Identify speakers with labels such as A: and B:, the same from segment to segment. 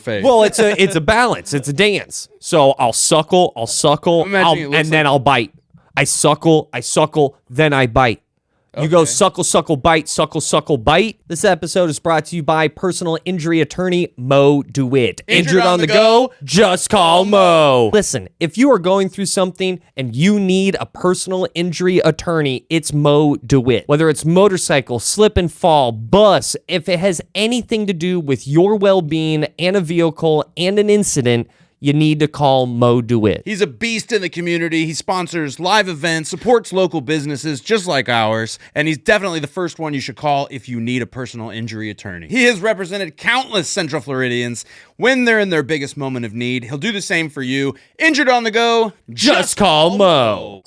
A: face.
B: Well, it's a balance. It's a dance. So I'll suckle, and then I'll bite. I suckle, then I bite. You go suckle, bite, suckle, bite. This episode is brought to you by personal injury attorney Mo DeWitt. Injured on the go? Just call Mo. Listen, if you are going through something and you need a personal injury attorney, it's Mo DeWitt. Whether it's motorcycle, slip and fall, bus, if it has anything to do with your well-being and a vehicle and an incident, you need to call Mo DeWitt.
A: He's a beast in the community. He sponsors live events, supports local businesses just like ours, and he's definitely the first one you should call if you need a personal injury attorney. He has represented countless Central Floridians when they're in their biggest moment of need. He'll do the same for you. Injured on the go?
B: Just call Mo.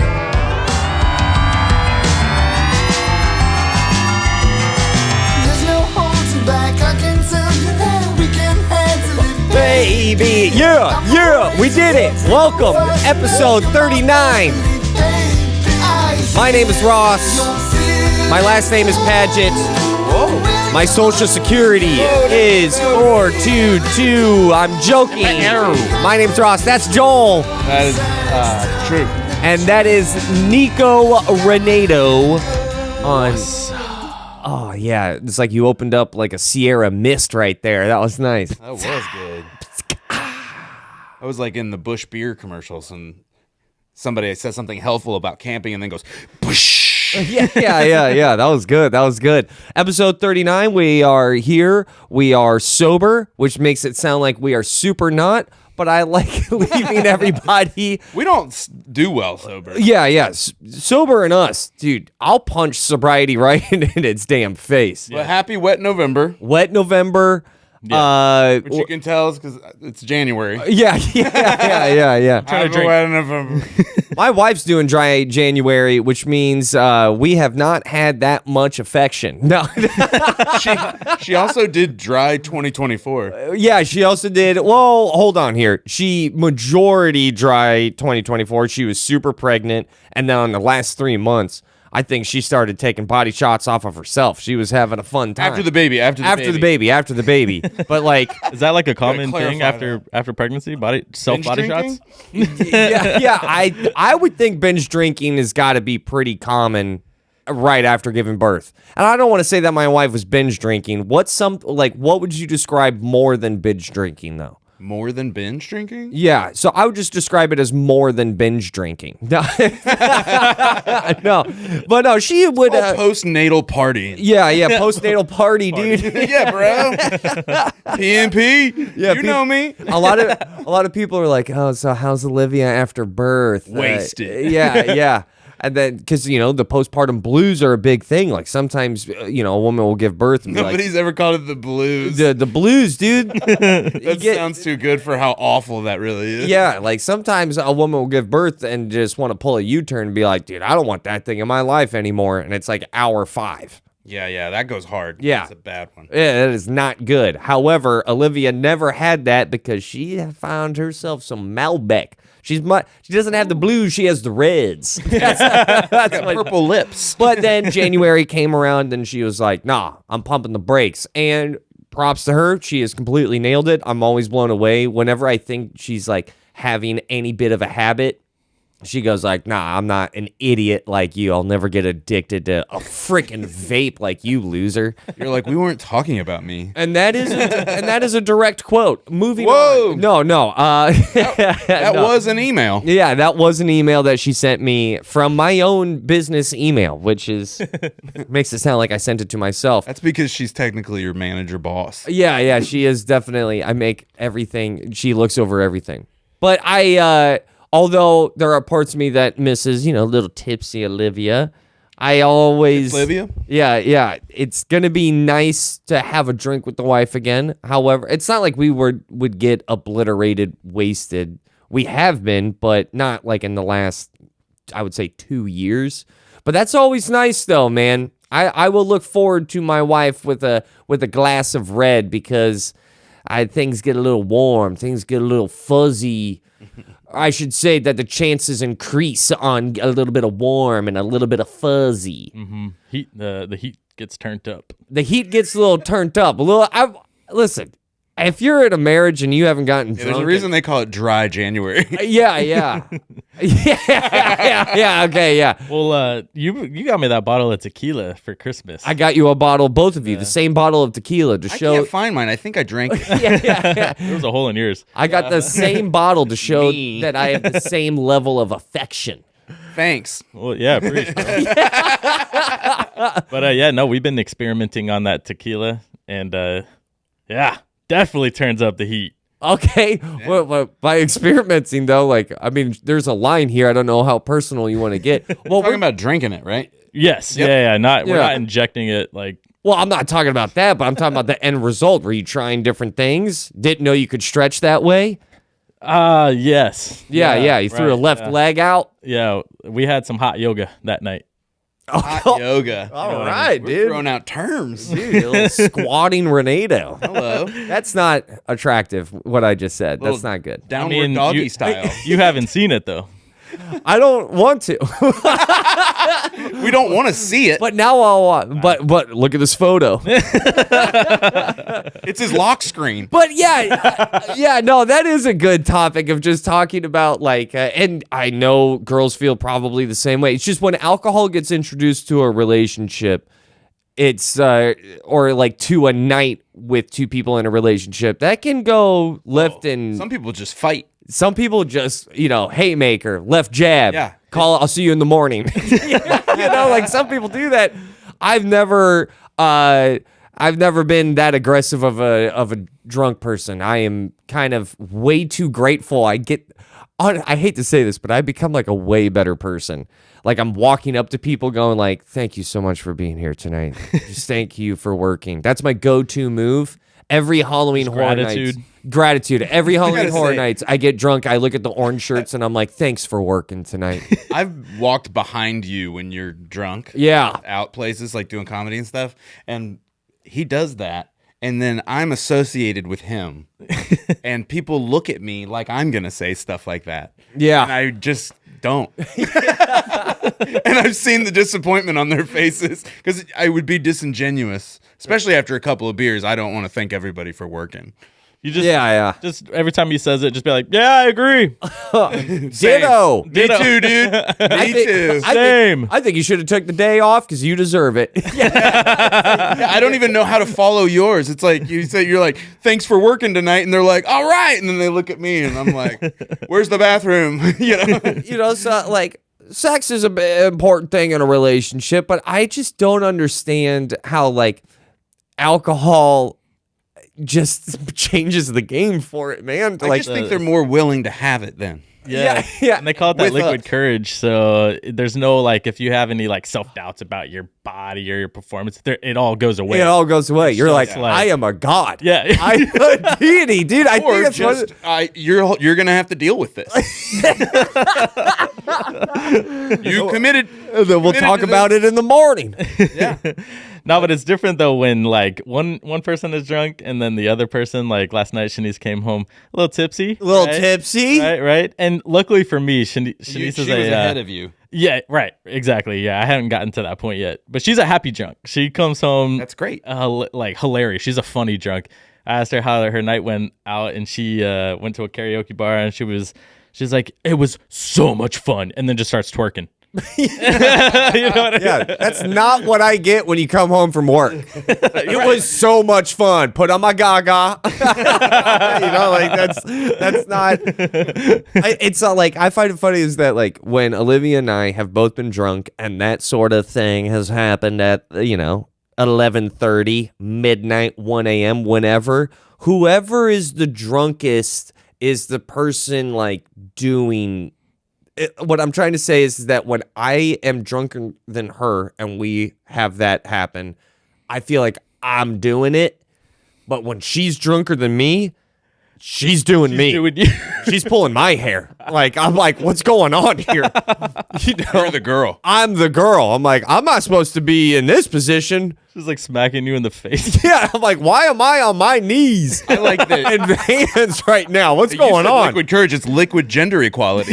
B: Baby, yeah, we did it. Welcome, episode 39. My name is Rauce. My last name is Paget. My social security is 422. I'm joking. My name's Rauce. That's Joel.
A: That is true.
B: And that is Nico Renato on... Oh, yeah. It's like you opened up like a Sierra Mist right there. That was nice.
A: That was good. I was like in the Busch beer commercials and somebody says something helpful about camping and then goes, Busch.
B: Yeah. That was good. Episode 39, we are here. We are sober, which makes it sound like we are super not, but I like leaving everybody.
A: We don't do well sober.
B: Yeah. Sober and us, dude, I'll punch sobriety right in its damn face.
A: But happy wet November.
B: Wet November.
A: Yeah. Which you can tell is because it's January.
B: Yeah.
A: Trying to drink. Wet November.
B: My wife's doing dry January, which means we have not had that much affection. No.
A: She also did dry 2024.
B: Yeah, she also did. Well, hold on here. She majority dry 2024. She was super pregnant. And then on the last 3 months, I think she started taking body shots off of herself. She was having a fun time.
A: After the baby.
B: But like,
C: is that like a common thing after pregnancy? Body shots?
B: yeah. I would think binge drinking has got to be pretty common right after giving birth. And I don't want to say that my wife was binge drinking. What would you describe more than binge drinking though?
A: More than binge drinking?
B: Yeah, so I would just describe it as more than binge drinking. No, no, she would...
A: postnatal party.
B: Yeah, postnatal party, dude.
A: Yeah, bro. PNP. Yeah, you know me.
B: A lot of people are like, oh, so how's Olivia after birth?
A: Wasted.
B: Yeah. And then, because, the postpartum blues are a big thing. Like, sometimes, a woman will give birth and be
A: Nobody's ever called it the blues.
B: The blues, dude.
A: That sounds too good for how awful that really is.
B: Yeah, like, sometimes a woman will give birth and just want to pull a U-turn and be like, dude, I don't want that thing in my life anymore. And it's like hour 5.
A: Yeah, that goes hard.
B: Yeah.
A: That's a bad one.
B: Yeah, that is not good. However, Olivia never had that because she found herself some Malbec. She doesn't have the blues, she has the reds. That's
A: purple lips.
B: But then January came around and she was like, nah, I'm pumping the brakes. And props to her, she has completely nailed it. I'm always blown away. Whenever I think she's like having any bit of a habit, she goes like, nah, I'm not an idiot like you. I'll never get addicted to a freaking vape like you, loser.
A: You're like, we weren't talking about me.
B: And that is a direct quote. Moving on. No.
A: That was an email.
B: Yeah, that was an email that she sent me from my own business email, which is makes it sound like I sent it to myself.
A: That's because she's technically your manager boss.
B: Yeah, she is definitely. I make everything. She looks over everything. But although there are parts of me that misses, little tipsy Olivia, I always...
A: Olivia?
B: Yeah. It's going to be nice to have a drink with the wife again. However, it's not like we would get obliterated, wasted. We have been, but not like in the last, I would say, 2 years. But that's always nice, though, man. I will look forward to my wife with a glass of red because things get a little warm. Things get a little fuzzy. I should say that the chances increase on a little bit of warm and a little bit of fuzzy.
C: Mm-hmm. The heat gets turned up.
B: The heat gets a little turned up. Listen, if you're in a marriage and you haven't gotten drunk,
A: there's a reason they call it dry January.
B: yeah. Okay, yeah.
C: Well, you got me that bottle of tequila for Christmas.
B: I got you a bottle, both of you, the same bottle of tequila to show.
A: I can't find mine. I think I drank it.
B: yeah.
C: There was a hole in yours.
B: I got the same bottle to show
A: Me.
B: that I have the same level of affection.
A: Thanks.
C: Well, yeah, preach, bro. But yeah, no, we've been experimenting on that tequila, and yeah, definitely turns up the heat.
B: Okay, well, by experimenting though, like, I mean, there's a line here. I don't know how personal you want to get. Well,
A: We're talking about drinking it, right?
C: Yes,
A: Yep.
C: yeah. We're
B: Yeah.
C: not injecting it like.
B: Well, I'm not talking about that, but I'm talking about the end result. Were you trying different things? Didn't know you could stretch that way?
C: Yes.
B: Yeah. You threw a
C: right,
B: left
C: yeah.
B: leg out.
C: Yeah, we had some hot yoga that night.
A: Hot yoga.
B: All right,
A: We're
B: dude.
A: throwing out terms.
B: Dude, a little squatting Renato.
A: Hello.
B: That's not attractive, what I just said. That's
A: Little
B: not good.
A: Downward doggy
C: you,
A: style.
C: You haven't seen it though.
B: I don't want to.
A: We don't want to see it.
B: But now I'll want. But look at this photo.
A: It's his lock screen.
B: But yeah, no, that is a good topic of just talking about like, and I know girls feel probably the same way. It's just when alcohol gets introduced to a relationship, it's or like to a night with two people in a relationship, that can go left and
A: Some people just fight.
B: some people just, haymaker, left jab.
A: Yeah.
B: I'll see you in the morning. Like some people do that. I've never been that aggressive of a drunk person. I am kind of way too grateful. I hate to say this, but I become like a way better person. Like I'm walking up to people going like, thank you so much for being here tonight. Just thank you for working. That's my go-to move. Every Halloween Horror Nights. Gratitude. Every Halloween Horror Nights, I get drunk. I look at the orange shirts and I'm like, thanks for working tonight.
A: I've walked behind you when you're drunk.
B: Yeah.
A: Out places like doing comedy and stuff. And he does that. And then I'm associated with him. And people look at me like I'm going to say stuff like that.
B: Yeah.
A: And I just don't. And I've seen the disappointment on their faces because I would be disingenuous, especially after a couple of beers. I don't want to thank everybody for working.
C: You just
B: Just
C: every time he says it, just be like, yeah, I agree.
B: ditto.
A: Me too, dude. Me too.
C: Same.
B: I think you should have took the day off because you deserve it.
A: I don't even know how to follow yours. It's like you're like, thanks for working tonight, and they're like, all right, and then they look at me, and I'm like, where's the bathroom?
B: So like sex is an important thing in a relationship, but I just don't understand how like alcohol just changes the game for it, man.
A: I just think they're more willing to have it then.
C: Yeah. And they call it that liquid courage. So there's no like if you have any like self-doubts about your body or your performance, it all goes away.
B: It all goes away. You're like, I am a god.
C: Yeah.
B: I'm a deity, dude. I
A: Or
B: think that's
A: just, you're gonna have to deal with this. You committed.
B: then we'll talk about it in the morning.
A: Yeah.
C: No, but it's different though when like one person is drunk and then the other person, like last night Shanice came home a little tipsy.
B: Tipsy.
C: Right. And luckily for me, Shanice
A: She
C: is
A: was ahead of you.
C: Yeah, right. Exactly. Yeah, I haven't gotten to that point yet. But she's a happy drunk. She comes home.
A: That's great.
C: Like hilarious. She's a funny drunk. I asked her how her night went out, and she went to a karaoke bar, and she's like, it was so much fun, and then just starts twerking. You know what I mean?
B: Yeah, that's not what I get when you come home from work. It was so much fun. Put on my gaga. That's not. It's not like I find it funny is that like when Olivia and I have both been drunk and that sort of thing has happened at 11:30, midnight, 1 a.m., whenever. Whoever is the drunkest is the person like doing. What I'm trying to say is that when I am drunker than her and we have that happen, I feel like I'm doing it. But when she's drunker than me, she's doing me.
C: Doing you.
B: She's pulling my hair. Like, I'm like, what's going on here?
A: You're the girl.
B: I'm the girl. I'm like, I'm not supposed to be in this position.
C: She's like smacking you in the face.
B: Yeah, I'm like, why am I on my knees?
A: I like that.
B: In the hands right now. What's
A: You
B: going
A: said
B: on?
A: Liquid courage. It's liquid gender equality.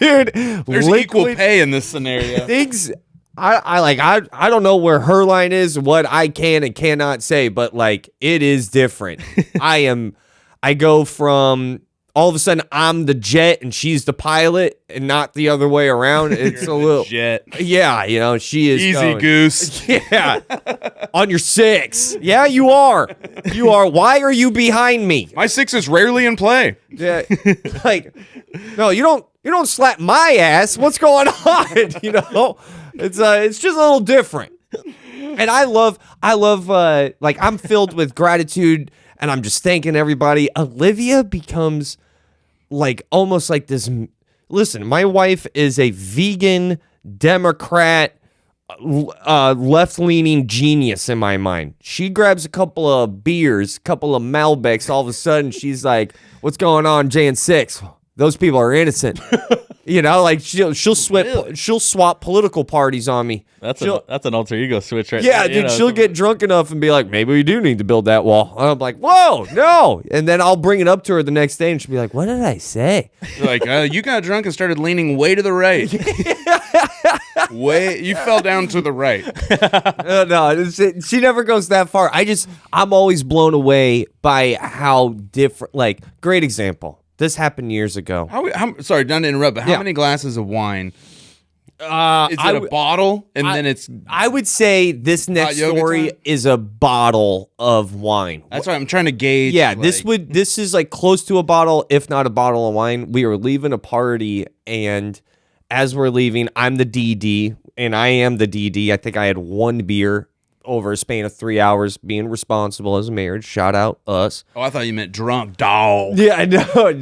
B: Dude,
A: There's equal pay in this scenario.
B: Things I don't know where her line is, what I can and cannot say, but like it is different. I go from all of a sudden I'm the jet and she's the pilot and not the other way around. It's a little
A: jet.
B: Yeah, she is
A: Easy goose.
B: Yeah. On your 6. Yeah, you are. You are. Why are you behind me?
A: My 6 is rarely in play.
B: Yeah. Like, no, you don't slap my ass. What's going on? It's just a little different. And I love like I'm filled with gratitude and I'm just thanking everybody. Olivia becomes like almost like this. Listen, my wife is a vegan Democrat, left-leaning genius in my mind. She grabs a couple of beers, couple of Malbecs. All of a sudden, she's like, "What's going on, Jan 6? Those people are innocent." Like she'll swap political parties on me.
C: That's an alter ego switch, right?
B: Yeah, dude. She'll get drunk enough and be like, "Maybe we do need to build that wall." And I'm like, "Whoa, no!" And then I'll bring it up to her the next day, and she'll be like, "What did I say?"
A: Like, you got drunk and started leaning way to the right. You fell down to the right.
B: No, she never goes that far. I'm always blown away by how different. Like, great example. This happened years ago.
A: Sorry, not to interrupt, but how many glasses of wine? Is it a bottle? Then it's...
B: I would say this next story is a bottle of wine.
A: That's right. I'm trying to gauge.
B: Yeah, this is like close to a bottle, if not a bottle of wine. We were leaving a party, and as we're leaving, I'm the DD, and I am the DD. I think I had 1 beer over a span of 3 hours, being responsible as a marriage. Shout out us.
A: Oh, I thought you meant drunk dog.
B: Yeah, I know.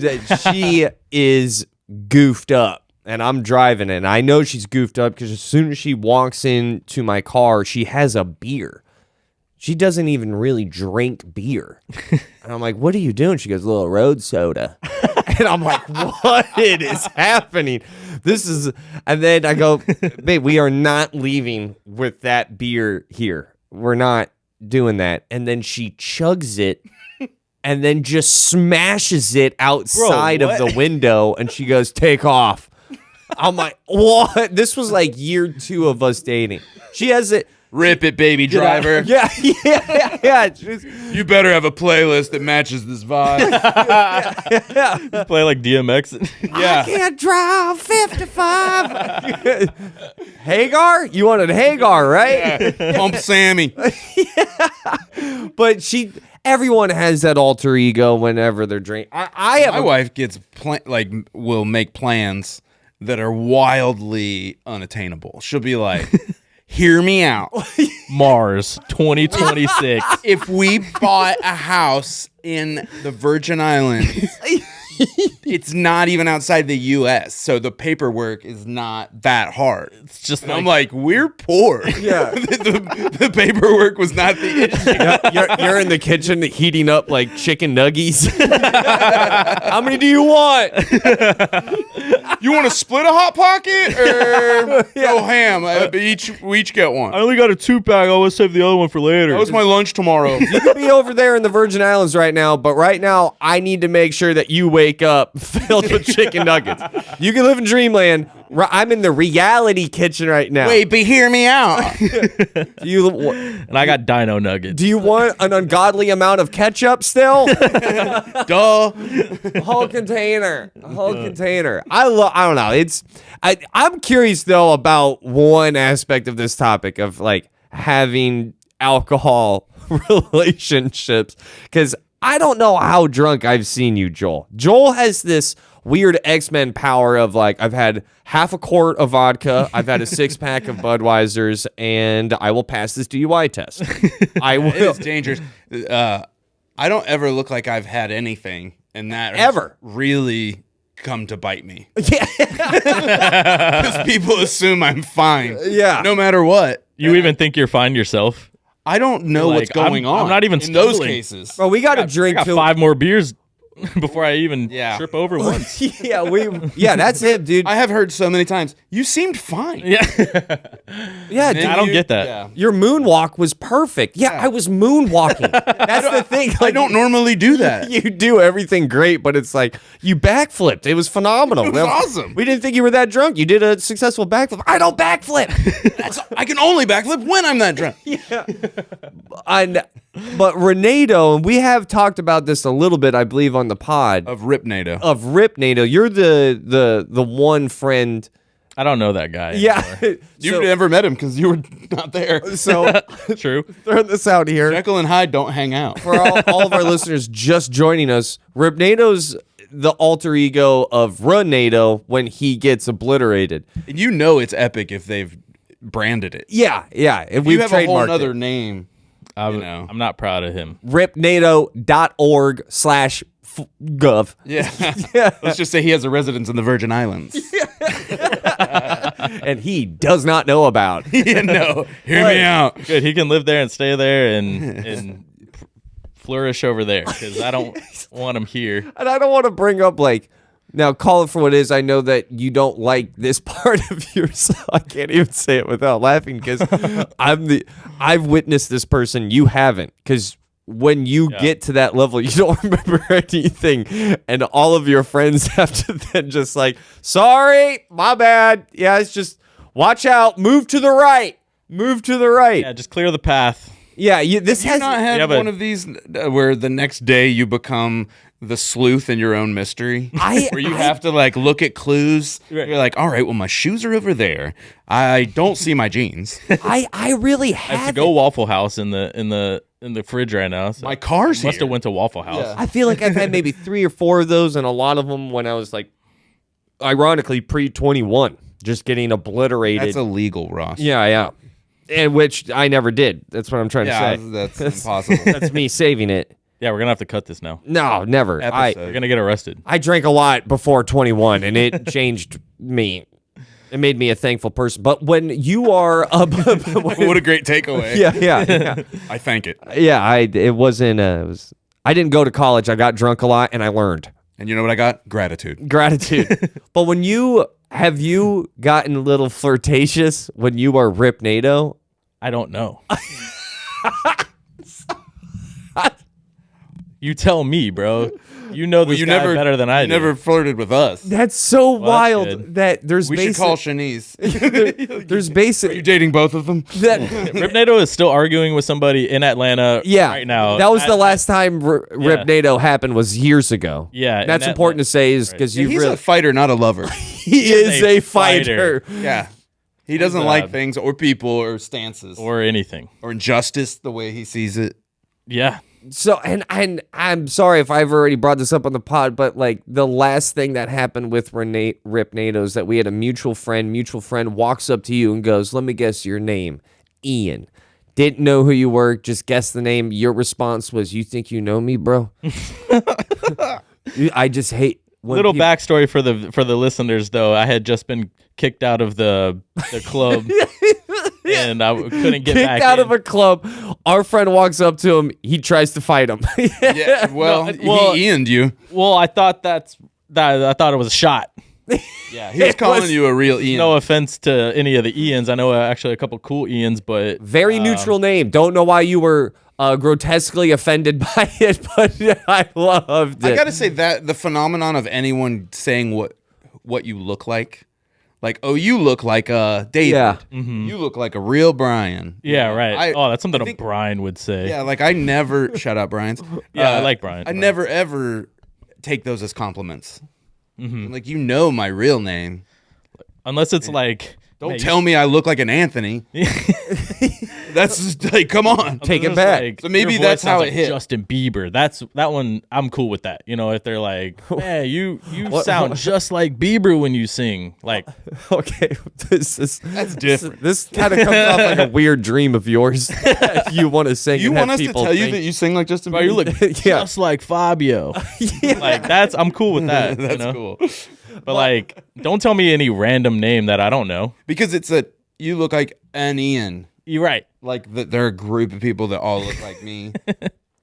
B: She is goofed up, and I'm driving, and I know she's goofed up because as soon as she walks into my car, she has a beer. She doesn't even really drink beer. And I'm like, "What are you doing?" She goes, "A little road soda." And I'm like, "What is happening?" And then I go, "Babe, we are not leaving with that beer here. We're not doing that." And then she chugs it and then just smashes it outside of the window. And she goes, "Take off." I'm like, "What?" This was like year 2 of us dating. She has it.
A: Rip it, baby driver.
B: Yeah.
A: You better have a playlist that matches this vibe.
C: Play like DMX.
A: Yeah.
B: I can't drive 55. Hagar? You wanted Hagar, right?
A: Yeah. Pump Sammy.
B: But everyone has that alter ego whenever they're drinking.
A: My wife gets will make plans that are wildly unattainable. She'll be like, "Hear me out.
C: Mars 2026.
A: If we bought a house in the Virgin Islands, it's not even outside the U.S., so the paperwork is not that hard."
C: It's just
A: I'm like, "We're poor."
B: Yeah.
A: the paperwork was not the issue.
B: You're in the kitchen heating up like chicken nuggies. How many do you want?
A: You want to split a Hot Pocket or go ham? We each get one.
C: I only got a 2-pack. I always save the other one for later.
A: That was my lunch tomorrow.
B: You could be over there in the Virgin Islands right now, but right now I need to make sure that you wake up filled with chicken nuggets. You can live in dreamland. I'm in the reality kitchen right now.
A: Wait, but hear me out.
C: And I got dino nuggets.
B: Do you want an ungodly amount of ketchup still?
A: Duh.
B: Whole container. I don't know. I'm curious though about one aspect of this topic of like having alcohol relationships, because I don't know how drunk I've seen you, Joel. Joel has this weird X-Men power of like, I've had half a quart of vodka, I've had a 6-pack of Budweisers, and I will pass this DUI test. I will.
A: It's dangerous. I don't ever look like I've had anything, and that
B: ever
A: really come to bite me.
B: Yeah.
A: Because people assume I'm fine.
B: Yeah.
A: No matter what.
C: You even think you're fine yourself?
A: I don't know what's going on.
C: I'm not even
A: in those
C: stumbling.
A: cases.
B: Bro, we got to drink
C: I got
B: till
C: 5 more beers before I even
A: Yeah.
C: trip over once.
B: yeah, that's him, dude.
A: I have heard so many times, you seemed fine.
C: Yeah.
B: Yeah,
C: I
B: dude,
C: don't get that.
A: Yeah.
B: your moonwalk was perfect. Yeah, I was moonwalking. That's the thing.
A: I don't normally do that.
B: You do everything great, but it's like you backflipped. It was phenomenal.
A: It was awesome.
B: We didn't think you were that drunk. You did a successful backflip. I don't backflip.
A: I can only backflip when I'm that drunk.
B: But Renato, and we have talked about this a little bit, I believe, on the pod
A: Of Ripnado.
B: of Ripnado. You're the one friend.
C: I don't know that guy.
B: Yeah.
A: You've never met him because you were not there.
B: So
C: True.
B: throw this out here.
A: Jekyll and Hyde don't hang out.
B: For all of our listeners just joining us, Ripnado's the alter ego of Renado when he gets obliterated.
A: And you know it's epic if they've branded it.
B: Yeah. And
A: If
B: we've
A: you have a whole
B: trademarked
A: other
B: it.
A: name. You know.
C: I'm not proud of him.
B: Ripnado.org/gov.
A: Yeah. Let's just say he has a residence in the Virgin Islands.
B: And he does not know about.
A: Yeah, no. Hear me out.
C: Good. He can live there and stay there and flourish over there because I don't want him here.
B: And I don't want to bring up now call it for what it is. I know that you don't like this part of yourself. I can't even say it without laughing because I've witnessed this person. You haven't, because when you get to that level, you don't remember anything, and all of your friends have to then just sorry, my bad. Yeah, it's just watch out, move to the right.
C: Yeah, just clear the path.
B: Yeah, this
A: Do you
B: has
A: not have
C: Yeah, but-
A: one of these where the next day you become the sleuth in your own mystery? Where you have to look at clues.
C: Right.
A: You're like, all right, well, my shoes are over there. I don't see my jeans.
B: I really
C: I have to
B: have
C: go Waffle House in the fridge right now. So
A: My car's
C: must
A: here.
C: have went to Waffle House.
A: Yeah.
B: I feel like I've had maybe 3 or 4 of those, and a lot of them when I was ironically pre-21, just getting obliterated.
A: That's illegal, Ross.
B: Yeah. And which I never did. That's what I'm trying to
A: Yeah,
B: say.
A: that's impossible.
B: That's me saving it.
C: Yeah, we're gonna have to cut this now.
B: No, never.
C: We're
A: Episode.
C: gonna get arrested.
B: I drank a lot before 21, and it changed me. It made me a thankful person. But when you are
A: What a great takeaway.
B: yeah.
A: I thank it.
B: Yeah, it wasn't I didn't go to college. I got drunk a lot and I learned
A: And you know what I got? Gratitude.
B: gratitude. But when have you gotten a little flirtatious when you are Ripnado?
C: I don't know. You tell me, bro. You know this guy better than I
A: you
C: do.
A: never flirted with us.
B: That's so
C: that's
B: wild
C: good.
B: that there's
A: We should call Shanice.
B: there's
A: Are you
B: basic
A: dating both of them?
B: that
C: Ripnado is still arguing with somebody in Atlanta right now.
B: That was the last time Ripnado happened was years ago.
C: Yeah, and
B: That's
C: that-
B: important to say is because
A: Yeah,
B: you
A: he's
B: really
A: a fighter, not a lover.
B: he is a fighter.
A: Yeah. He doesn't like things or people or stances
C: or anything.
A: or injustice the way he sees it.
C: Yeah.
B: So and I'm sorry if I've already brought this up on the pod, but the last thing that happened with Ripnado is that we had a mutual friend. Mutual friend walks up to you and goes, "Let me guess your name, Ian." Didn't know who you were, just guessed the name. Your response was, "You think you know me, bro?" I just hate when
C: Little
B: people-
C: backstory for the listeners though. I had just been kicked out of the club. And I couldn't get
B: kicked
C: back
B: out
C: in.
B: of a club. Our friend walks up to him. He tries to fight him.
A: Yeah. Well, he Ian'd you.
C: Well, I thought I thought it was a shot.
A: Yeah. He was calling you a real Ian.
C: No offense to any of the Ians. I know actually a couple cool Ians, but
B: Very neutral name. Don't know why you were grotesquely offended by it, but I loved it.
A: I gotta say that the phenomenon of anyone saying what you look like you look like David.
B: Yeah.
A: You look like a real Brian.
C: yeah, right. That's something
A: think-
C: a Brian would say.
A: Yeah, I never shut up, Brian's.
C: Yeah, I like Brian.
A: I never ever take those as compliments. You know my real name.
C: Unless it's
A: Don't tell me I look like an Anthony. That's just come on.
B: Take it
C: Just
B: back.
A: So maybe
C: your
A: that's
C: voice
A: how
C: sounds
A: it
C: like
A: hit.
C: Justin Bieber. That one. I'm cool with that. If they're like, "Hey, you sound just like Bieber when you sing."
B: Okay,
A: That's different.
B: This kind of comes off like a weird dream of yours. You want to sing?
A: You
B: and
A: want
B: have
A: us to
B: people
A: tell you
B: think-
A: that you sing like Justin
C: Bro,
A: Bieber?
C: you look
B: Yeah.
C: just like Fabio. I'm cool with that.
A: That's cool.
C: But don't tell me any random name that I don't know.
A: Because you look like an Ian.
C: You're right.
A: They're a group of people that all look like me.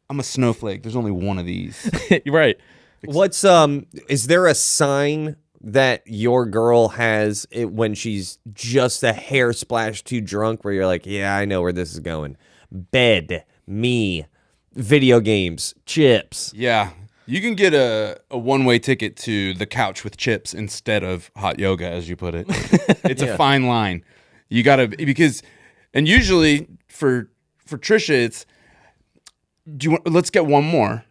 A: I'm a snowflake. There's only one of these.
C: You're right.
B: What's is there a sign that your girl has it when she's just a hair splash too drunk where you're like, yeah, I know where this is going? Bed, me, video games, chips.
A: Yeah. You can get a one-way ticket to the couch with chips instead of hot yoga, as you put it. It's a fine line. You got to, because, and usually for Trisha, it's, let's get one more.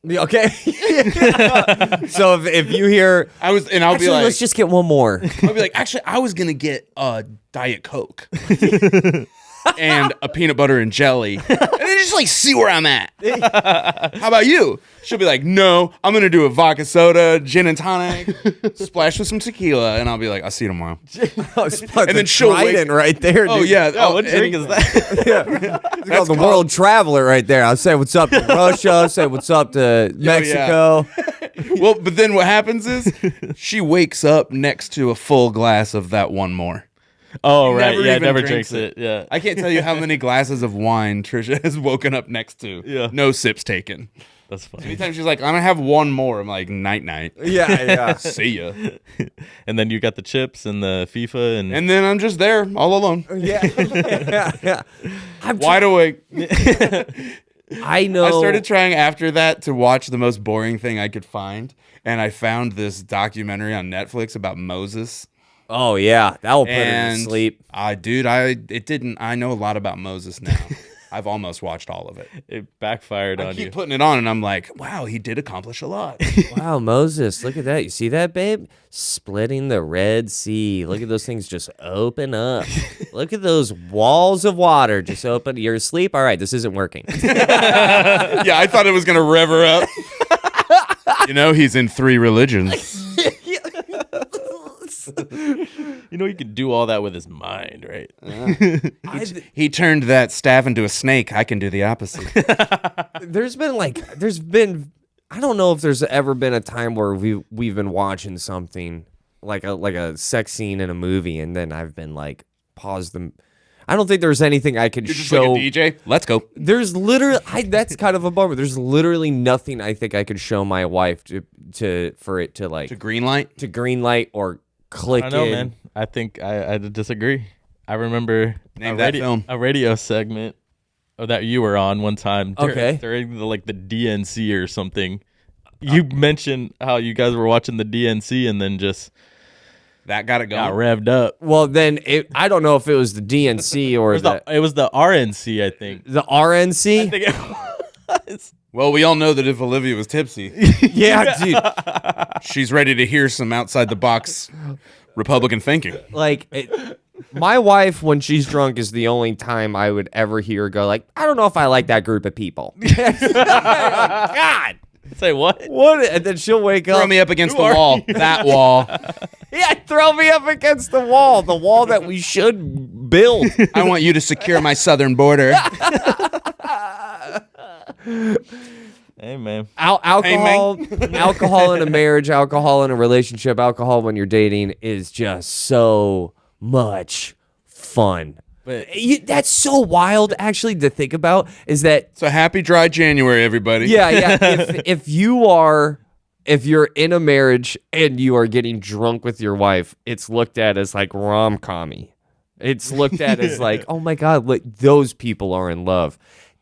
B: Okay. So if you hear,
A: I'll be like,
B: let's just get one more.
A: I'll be like, actually, I was gonna get a Diet Coke and a peanut butter and jelly, and then just like see where I'm at. How about you? She'll be like, no, I'm gonna do a vodka soda, gin and tonic, splash with some tequila, and I'll be like, I'll see you tomorrow.
B: And then she'll wait right there.
A: Oh
B: dude.
A: yeah.
C: What drink is that?
B: It's called the World Traveler right there. I'll say what's up to Russia. I'll say what's up to Mexico.
A: Well, but then what happens is she wakes up next to a full glass of that one more.
C: Oh, right.
A: Never
C: Yeah,
A: even
C: never
A: drinks
C: drinks it. Yeah.
A: I can't tell you how many glasses of wine Trisha has woken up next to.
C: Yeah.
A: No sips taken.
C: That's funny.
A: Anytime she's like, I'm gonna have one more, I'm like, night.
B: Yeah.
A: See ya.
C: And then you got the chips and the FIFA
A: And then I'm just there, all alone.
B: Yeah.
A: I'm wide awake.
B: I know.
A: I started trying after that to watch the most boring thing I could find, and I found this documentary on Netflix about Moses.
B: Oh yeah, that will put her to sleep.
A: I know a lot about Moses now. I've almost watched all of it.
C: it backfired
A: I
C: on
A: keep
C: you.
A: putting it on, and I'm like, wow, he did accomplish a lot.
B: Wow, Moses, look at that. You see that, babe? Splitting the Red Sea. Look at those things just open up. Look at those walls of water just open. You're asleep? All right, this isn't working.
A: Yeah, I thought it was going to rev her up. He's in 3 religions.
C: You know, he could do all that with his mind, right?
A: He turned that staff into a snake. I can do the opposite.
B: There's been I don't know if there's ever been a time where we've been watching something like a sex scene in a movie, and then I've been like, pause them. I don't think there's anything I could
A: You're just
B: show.
A: like a DJ. Let's go.
B: There's literally that's kind of a bummer. There's literally nothing I think I could show my wife for it to like
A: To green light.
B: to green light or click
C: I know,
B: in.
C: man. I think I disagree. I remember
A: Name that film.
C: a radio segment that you were on one time
B: Okay.
C: during the DNC or something. You mentioned how you guys were watching the DNC and then just
A: That got it going.
C: got revved up.
B: Well, then I don't know if it was the DNC or
C: It was the RNC, I think.
B: the RNC.
C: I think it was.
A: Well, we all know that if Olivia was tipsy,
B: Yeah, dude.
A: she's ready to hear some outside the box Republican thinking.
B: Like, my wife, when she's drunk, is the only time I would ever hear her go like, I don't know if I like that group of people. God.
C: Say what?
B: What? And then she'll wake up.
A: Throw me up against the wall. That wall.
B: Yeah, throw me up against the wall that we should build.
A: I want you to secure my southern border.
C: Hey, man.
B: Alcohol in a marriage, alcohol in a relationship, alcohol when you're dating is just so much fun.
C: But
B: That's so wild, actually, to think about. Is that
A: So happy dry January, everybody.
B: yeah? If you're in a marriage and you are getting drunk with your wife, it's looked at as like rom-commy. It's looked at as like, oh my God, look, those people are in love.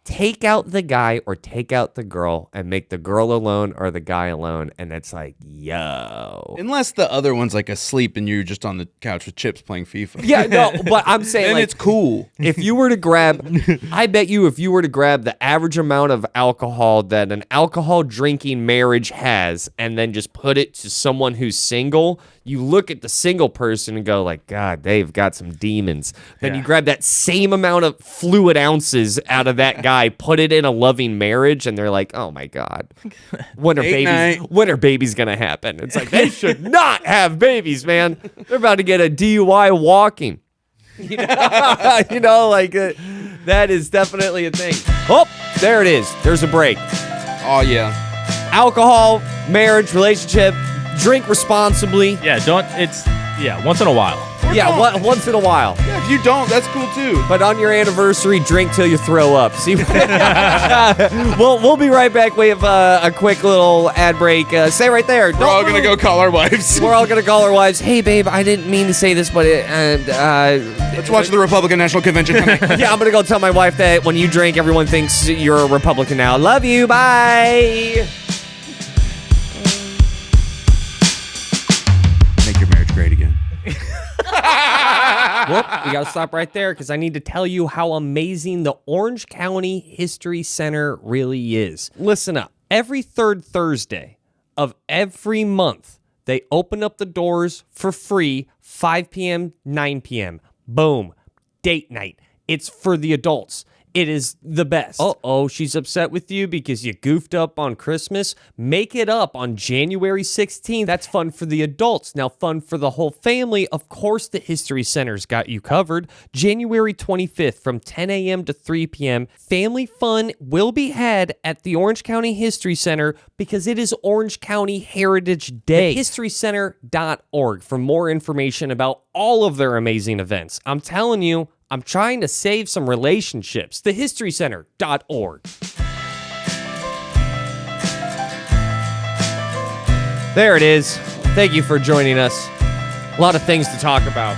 B: Take out the guy or take out the girl and make the girl alone or the guy alone, and it's like, yo.
A: Unless the other one's like asleep and you're just on the couch with chips playing FIFA.
B: Yeah, no, but I'm saying
A: Then
B: like,
A: it's cool.
B: if you were to grab, I bet you if you were to grab the average amount of alcohol that an alcohol drinking marriage has and then just put it to someone who's single, you look at the single person and go like, God, they've got some demons. Then you grab that same amount of fluid ounces out of that guy, put it in a loving marriage, and they're like, oh my God, when are babies gonna happen? It's like, they should not have babies, man. They're about to get a DUI walking. That is definitely a thing. Oh, there it is. There's a break.
A: Oh, yeah.
B: Alcohol, marriage, relationship, drink responsibly.
C: yeah, once in a while.
A: don't.
B: Once in a while.
A: Yeah, if you don't, that's cool too.
B: But on your anniversary, drink till you throw up. See, we'll be right back. We have a quick little ad break. Stay right there.
A: We're all gonna go call our wives.
B: We're all gonna call our wives. Hey, babe, I didn't mean to say this, but
A: let's watch the Republican National Convention tonight.
B: yeah, I'm gonna go tell my wife that when you drink, everyone thinks you're a Republican now. Love you. Bye.
A: Make your marriage great again.
B: Whoop, we gotta stop right there because I need to tell you how amazing the Orange County History Center really is. Listen up. Every third Thursday of every month, they open up the doors for free, 5 p.m., 9 p.m. Boom. Date night. It's for the adults. It is the best. Uh-oh, she's upset with you because you goofed up on Christmas. Make it up on January 16th. That's fun for the adults. Now, fun for the whole family. Of course, the History Center's got you covered. January 25th from 10 a.m. to 3 p.m. Family fun will be had at the Orange County History Center because it is Orange County Heritage Day. HistoryCenter.org for more information about all of their amazing events. I'm telling you, I'm trying to save some relationships. TheHistoryCenter.org. There it is. Thank you for joining us. A lot of things to talk about.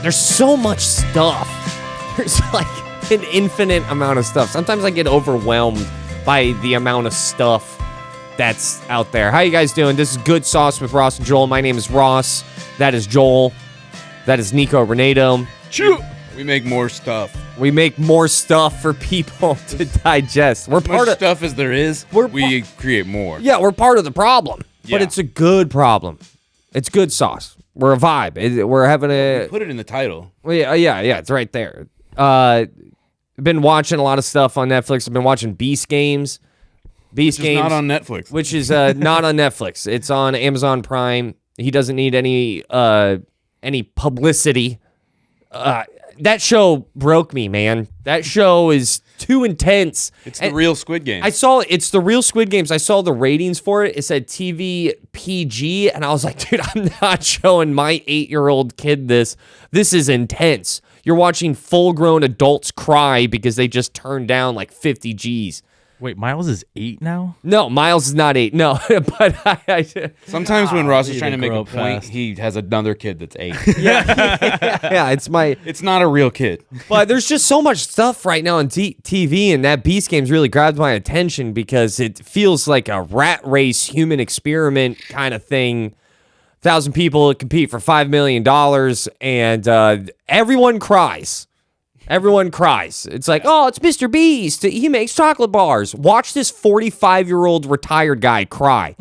B: There's so much stuff. There's like an infinite amount of stuff. Sometimes I get overwhelmed by the amount of stuff that's out there. How you guys doing? This is Good Sauce with Ross and Joel. My name is Ross. That is Joel. That is Nico Renato.
A: Shoot! We make more stuff.
B: We make more stuff for people to digest. We're
A: As
B: part
A: much
B: of
A: stuff as there is, we create more.
B: Yeah, we're part of the problem.
A: Yeah.
B: But it's a good problem. It's good sauce. We're a vibe. We're having a
A: Put it in the title.
B: well, yeah, it's right there. Been watching a lot of stuff on Netflix. I've been watching Beast Games.
A: It's not on Netflix.
B: Which is not on Netflix. It's on Amazon Prime. He doesn't need any publicity. That show broke me, man. That show is too intense.
A: It's the real Squid Game.
B: It's the real Squid Games. I saw the ratings for it. It said TV PG, and I was like, dude, I'm not showing my 8-year-old kid this. This is intense. You're watching full-grown adults cry because they just turned down like 50 G's.
C: Wait, Miles is 8 now?
B: No, Miles is not 8. No, but I
A: Sometimes when Ross is
C: you
A: trying to make
C: grow
A: a
C: up
A: point,
C: fast.
A: he has another kid that's 8.
B: yeah, it's my.
A: It's not a real kid.
B: But there's just so much stuff right now on TV, and that Beast Games really grabbed my attention because it feels like a rat race human experiment kind of thing. 1,000 people compete for $5 million, and everyone cries. Everyone cries. It's like, oh, it's Mr. Beast. He makes chocolate bars. Watch this 45-year-old retired guy cry.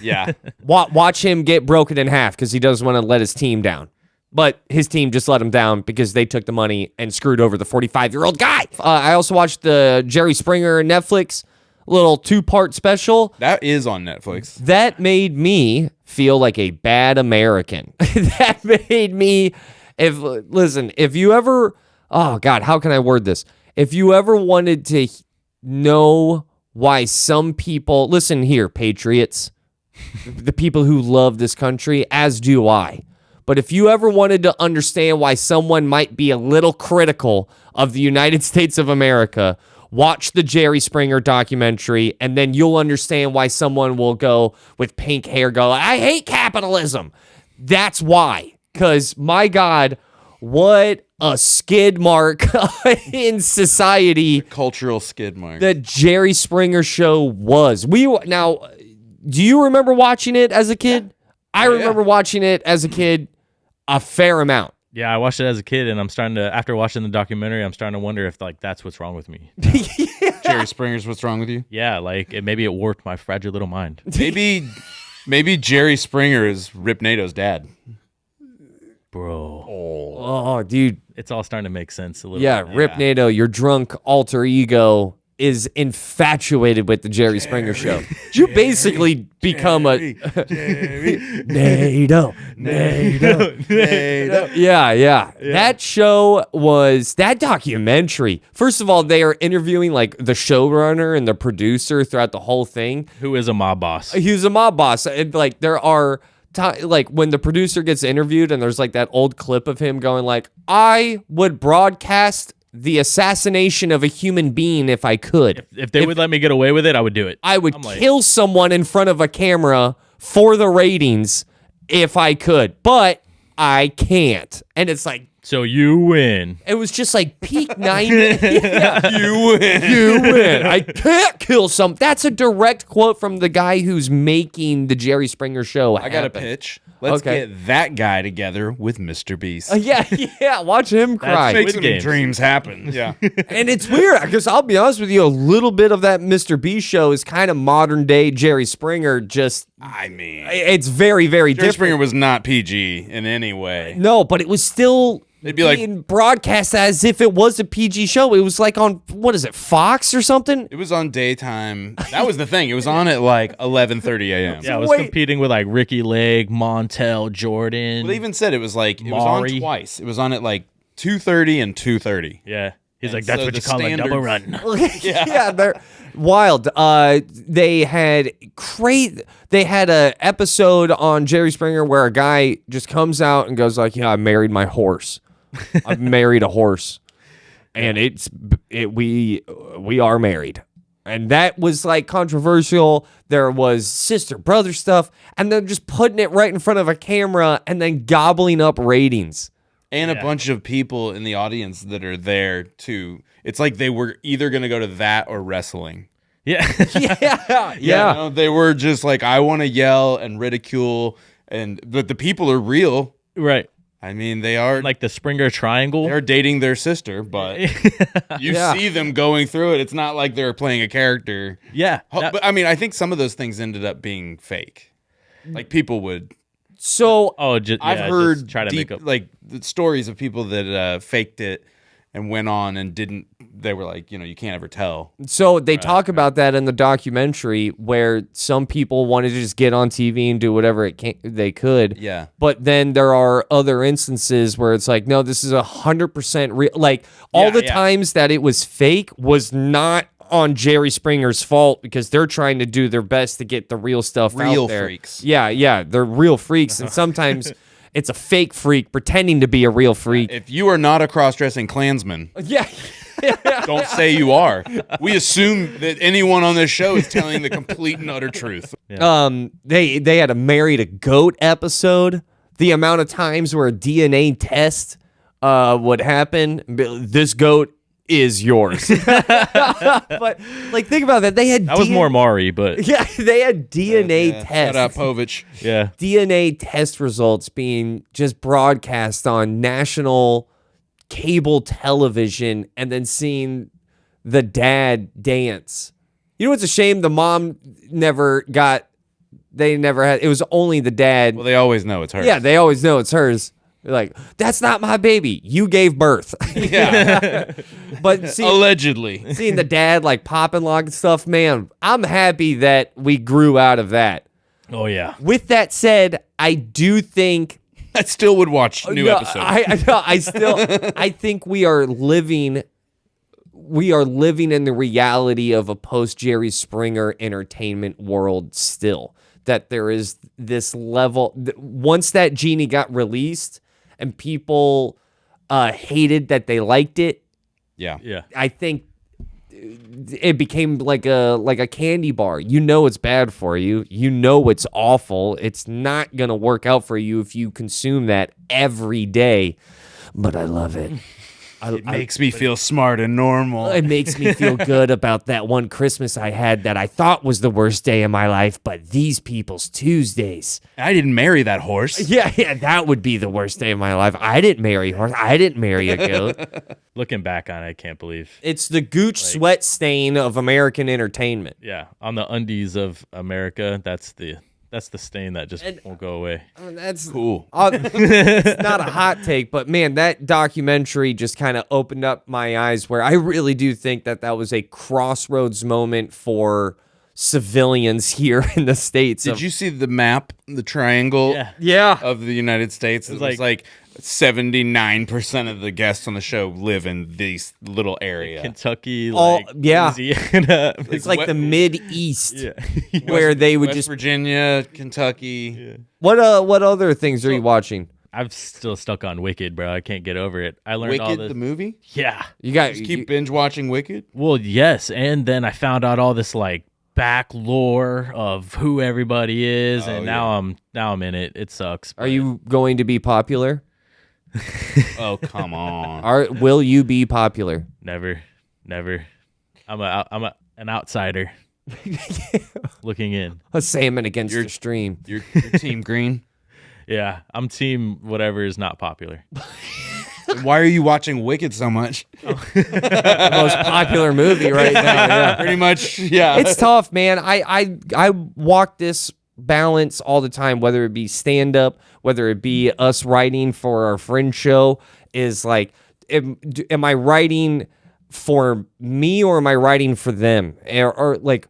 A: Yeah.
B: Watch him get broken in half because he doesn't want to let his team down. But his team just let him down because they took the money and screwed over the 45-year-old guy. I also watched the Jerry Springer Netflix little 2-part special.
A: That is on Netflix.
B: That made me feel like a bad American. That made me, if you ever, oh God, how can I word this? If you ever wanted to know why some people, listen here, patriots, the people who love this country, as do I. But if you ever wanted to understand why someone might be a little critical of the United States of America, watch the Jerry Springer documentary, and then you'll understand why someone will go with pink hair, go, I hate capitalism. That's why. Because, my God, what a skid mark in society.
A: Cultural skid mark.
B: The Jerry Springer show was. Now, do you remember watching it as a kid? Yeah. I remember watching it as a kid a fair amount.
C: Yeah, I watched it as a kid, and I'm starting to, after watching the documentary, I'm starting to wonder if, like, that's what's wrong with me.
B: Yeah.
A: Jerry Springer's what's wrong with you?
C: Yeah, like, maybe it warped my fragile little mind.
A: Maybe Jerry Springer is Rip Nato's dad.
C: Bro.
B: Oh, dude.
C: It's all starting to make sense a little bit.
B: Rip Nato, your drunk alter ego, is infatuated with the Jerry Springer show. You basically become a Nato. Yeah. That show was that documentary. First of all, they are interviewing like the showrunner and the producer throughout the whole thing.
C: Who is a mob boss?
B: He was a mob boss. And, like, there are like when the producer gets interviewed and there's like that old clip of him going like, I would broadcast the assassination of a human being if I could.
C: If they would let me get away with it, I would do it.
B: I would kill someone in front of a camera for the ratings if I could, but I can't. And it's like,
C: so you win.
B: it was just like peak 90s. Yeah.
A: You win.
B: You win. I can't kill some. That's a direct quote from the guy who's making the Jerry Springer show happen.
A: I got a pitch. Let's get that guy together with Mr. Beast.
B: Yeah, watch him cry.
A: Make
C: Squid
A: some
C: Games.
A: dreams happen. Yeah.
B: And it's weird because I'll be honest with you, a little bit of that Mr. Beast show is kind of modern day Jerry Springer. Just,
A: I mean,
B: it's very, very
A: Jerry
B: different.
A: Springer was not PG in any way.
B: No, but it was still
A: It'd be like-
B: being broadcast as if it was a PG show. It was like on, what is it, Fox or something?
A: It was on daytime. That was the thing. It was on at like 11:30 a.m.
C: Yeah, I was
B: Wait.
C: competing with like Ricky Lake, Montel, Jordan.
A: Well, they even said it was like it was on
C: Maury.
A: twice. It was on at like 2:30 and 2:30.
C: Yeah. He's like,
A: And
C: that's
A: so
C: what you
A: the
C: call a double
A: standards-
C: run.
B: Yeah, they're wild. They had They had a episode on Jerry Springer where a guy just comes out and goes like, "Yeah, I married my horse. I've married a horse, and we are married." And that was like controversial. There was sister brother stuff, and then just putting it right in front of a camera and then gobbling up ratings.
A: And a bunch of people in the audience that are there too. It's like they were either going to go to that or wrestling.
C: Yeah.
B: Yeah.
A: No, they were just like, I want to yell and ridicule, but the people are real.
C: Right.
A: I mean, they are
C: Like the Springer Triangle.
A: they're dating their sister, but you see them going through it. It's not like they're playing a character.
C: Yeah.
A: But I mean, I think some of those things ended up being fake. Like people would.
B: So
A: I've heard
C: try to
A: deep,
C: make up.
A: like the stories of people that faked it and went on and didn't. They were like, you can't ever tell.
B: So they talk about that in the documentary where some people wanted to just get on TV and do whatever they could.
A: Yeah.
B: But then there are other instances where it's like, no, this is 100% real. Like all the times that it was fake was not on Jerry Springer's fault because they're trying to do their best to get the real stuff out
A: Real
B: there.
A: freaks.
B: Yeah, they're real freaks, and sometimes it's a fake freak pretending to be a real freak.
A: If you are not a cross-dressing Klansman,
B: Yeah.
A: don't say you are. We assume that anyone on this show is telling the complete and utter truth.
B: They had a married a goat episode. The amount of times where a DNA test would happen, this goat is yours. But like, think about that. They had
C: That was more Maury, but
B: Yeah, they had DNA
A: Shout
B: tests.
A: out Povich.
C: yeah.
B: DNA test results being just broadcast on national cable television, and then seeing the dad dance. You know what's a shame? The mom never got. They never had. It was only the dad.
A: Well, they always know it's her.
B: Yeah, they always know it's hers. They're like, that's not my baby. You gave birth.
A: Yeah.
B: But
A: Allegedly.
B: seeing the dad like popping lock and stuff, man, I'm happy that we grew out of that.
C: Oh yeah.
B: With that said, I do think
A: I still would watch new episodes.
B: I think we are living in the reality of a post Jerry Springer entertainment world still. That there is this level once that genie got released and people hated that they liked it.
A: Yeah.
C: Yeah.
B: I think it became like a candy bar. You know it's bad for you. You know it's awful. It's not going to work out for you if you consume that every day. But I love it.
A: It makes me feel smart and normal.
B: It makes me feel good about that one Christmas I had that I thought was the worst day of my life, but these people's Tuesdays.
A: I didn't marry that horse.
B: Yeah, that would be the worst day of my life. I didn't marry a horse. I didn't marry a goat.
C: Looking back on it, I can't believe.
B: It's the gooch sweat stain of American entertainment.
C: Yeah. On the undies of America, that's the stain that just won't go away.
B: That's
A: Cool.
B: It's not a hot take, but man, that documentary just kind of opened up my eyes where I really do think that was a crossroads moment for civilians here in the States.
A: Did you see the map, the triangle
B: Yeah.
A: of the United States? It was
C: like-
A: like 79% of the guests on the show live in this little area.
C: Kentucky,
B: Oh,
C: like
B: yeah.
C: Louisiana.
B: It's like the Mid-East
C: Yeah.
B: where they would
A: West
B: just...
A: Virginia, Kentucky.
B: What other things are you watching?
C: I'm still stuck on Wicked, bro. I can't get over it. I learned all
A: Wicked,
C: this.
A: the movie?
C: Yeah.
B: You got
A: Just keep binge watching Wicked?
C: Well, yes, and then I found out all this like back lore of who everybody is, and now I'm in it. It sucks.
B: Are you going to be popular?
A: Oh, come on.
B: Will you be popular?
C: Never. I'm an outsider looking in.
B: A salmon against the stream.
A: Your team green?
C: Yeah, I'm team whatever is not popular.
A: Why are you watching Wicked so much?
B: The most popular movie right now. Yeah.
A: Pretty much, yeah.
B: It's tough, man. I walk this balance all the time, whether it be stand up, whether it be us writing for our friend show. Is like, am I writing for me or am I writing for them? Or like,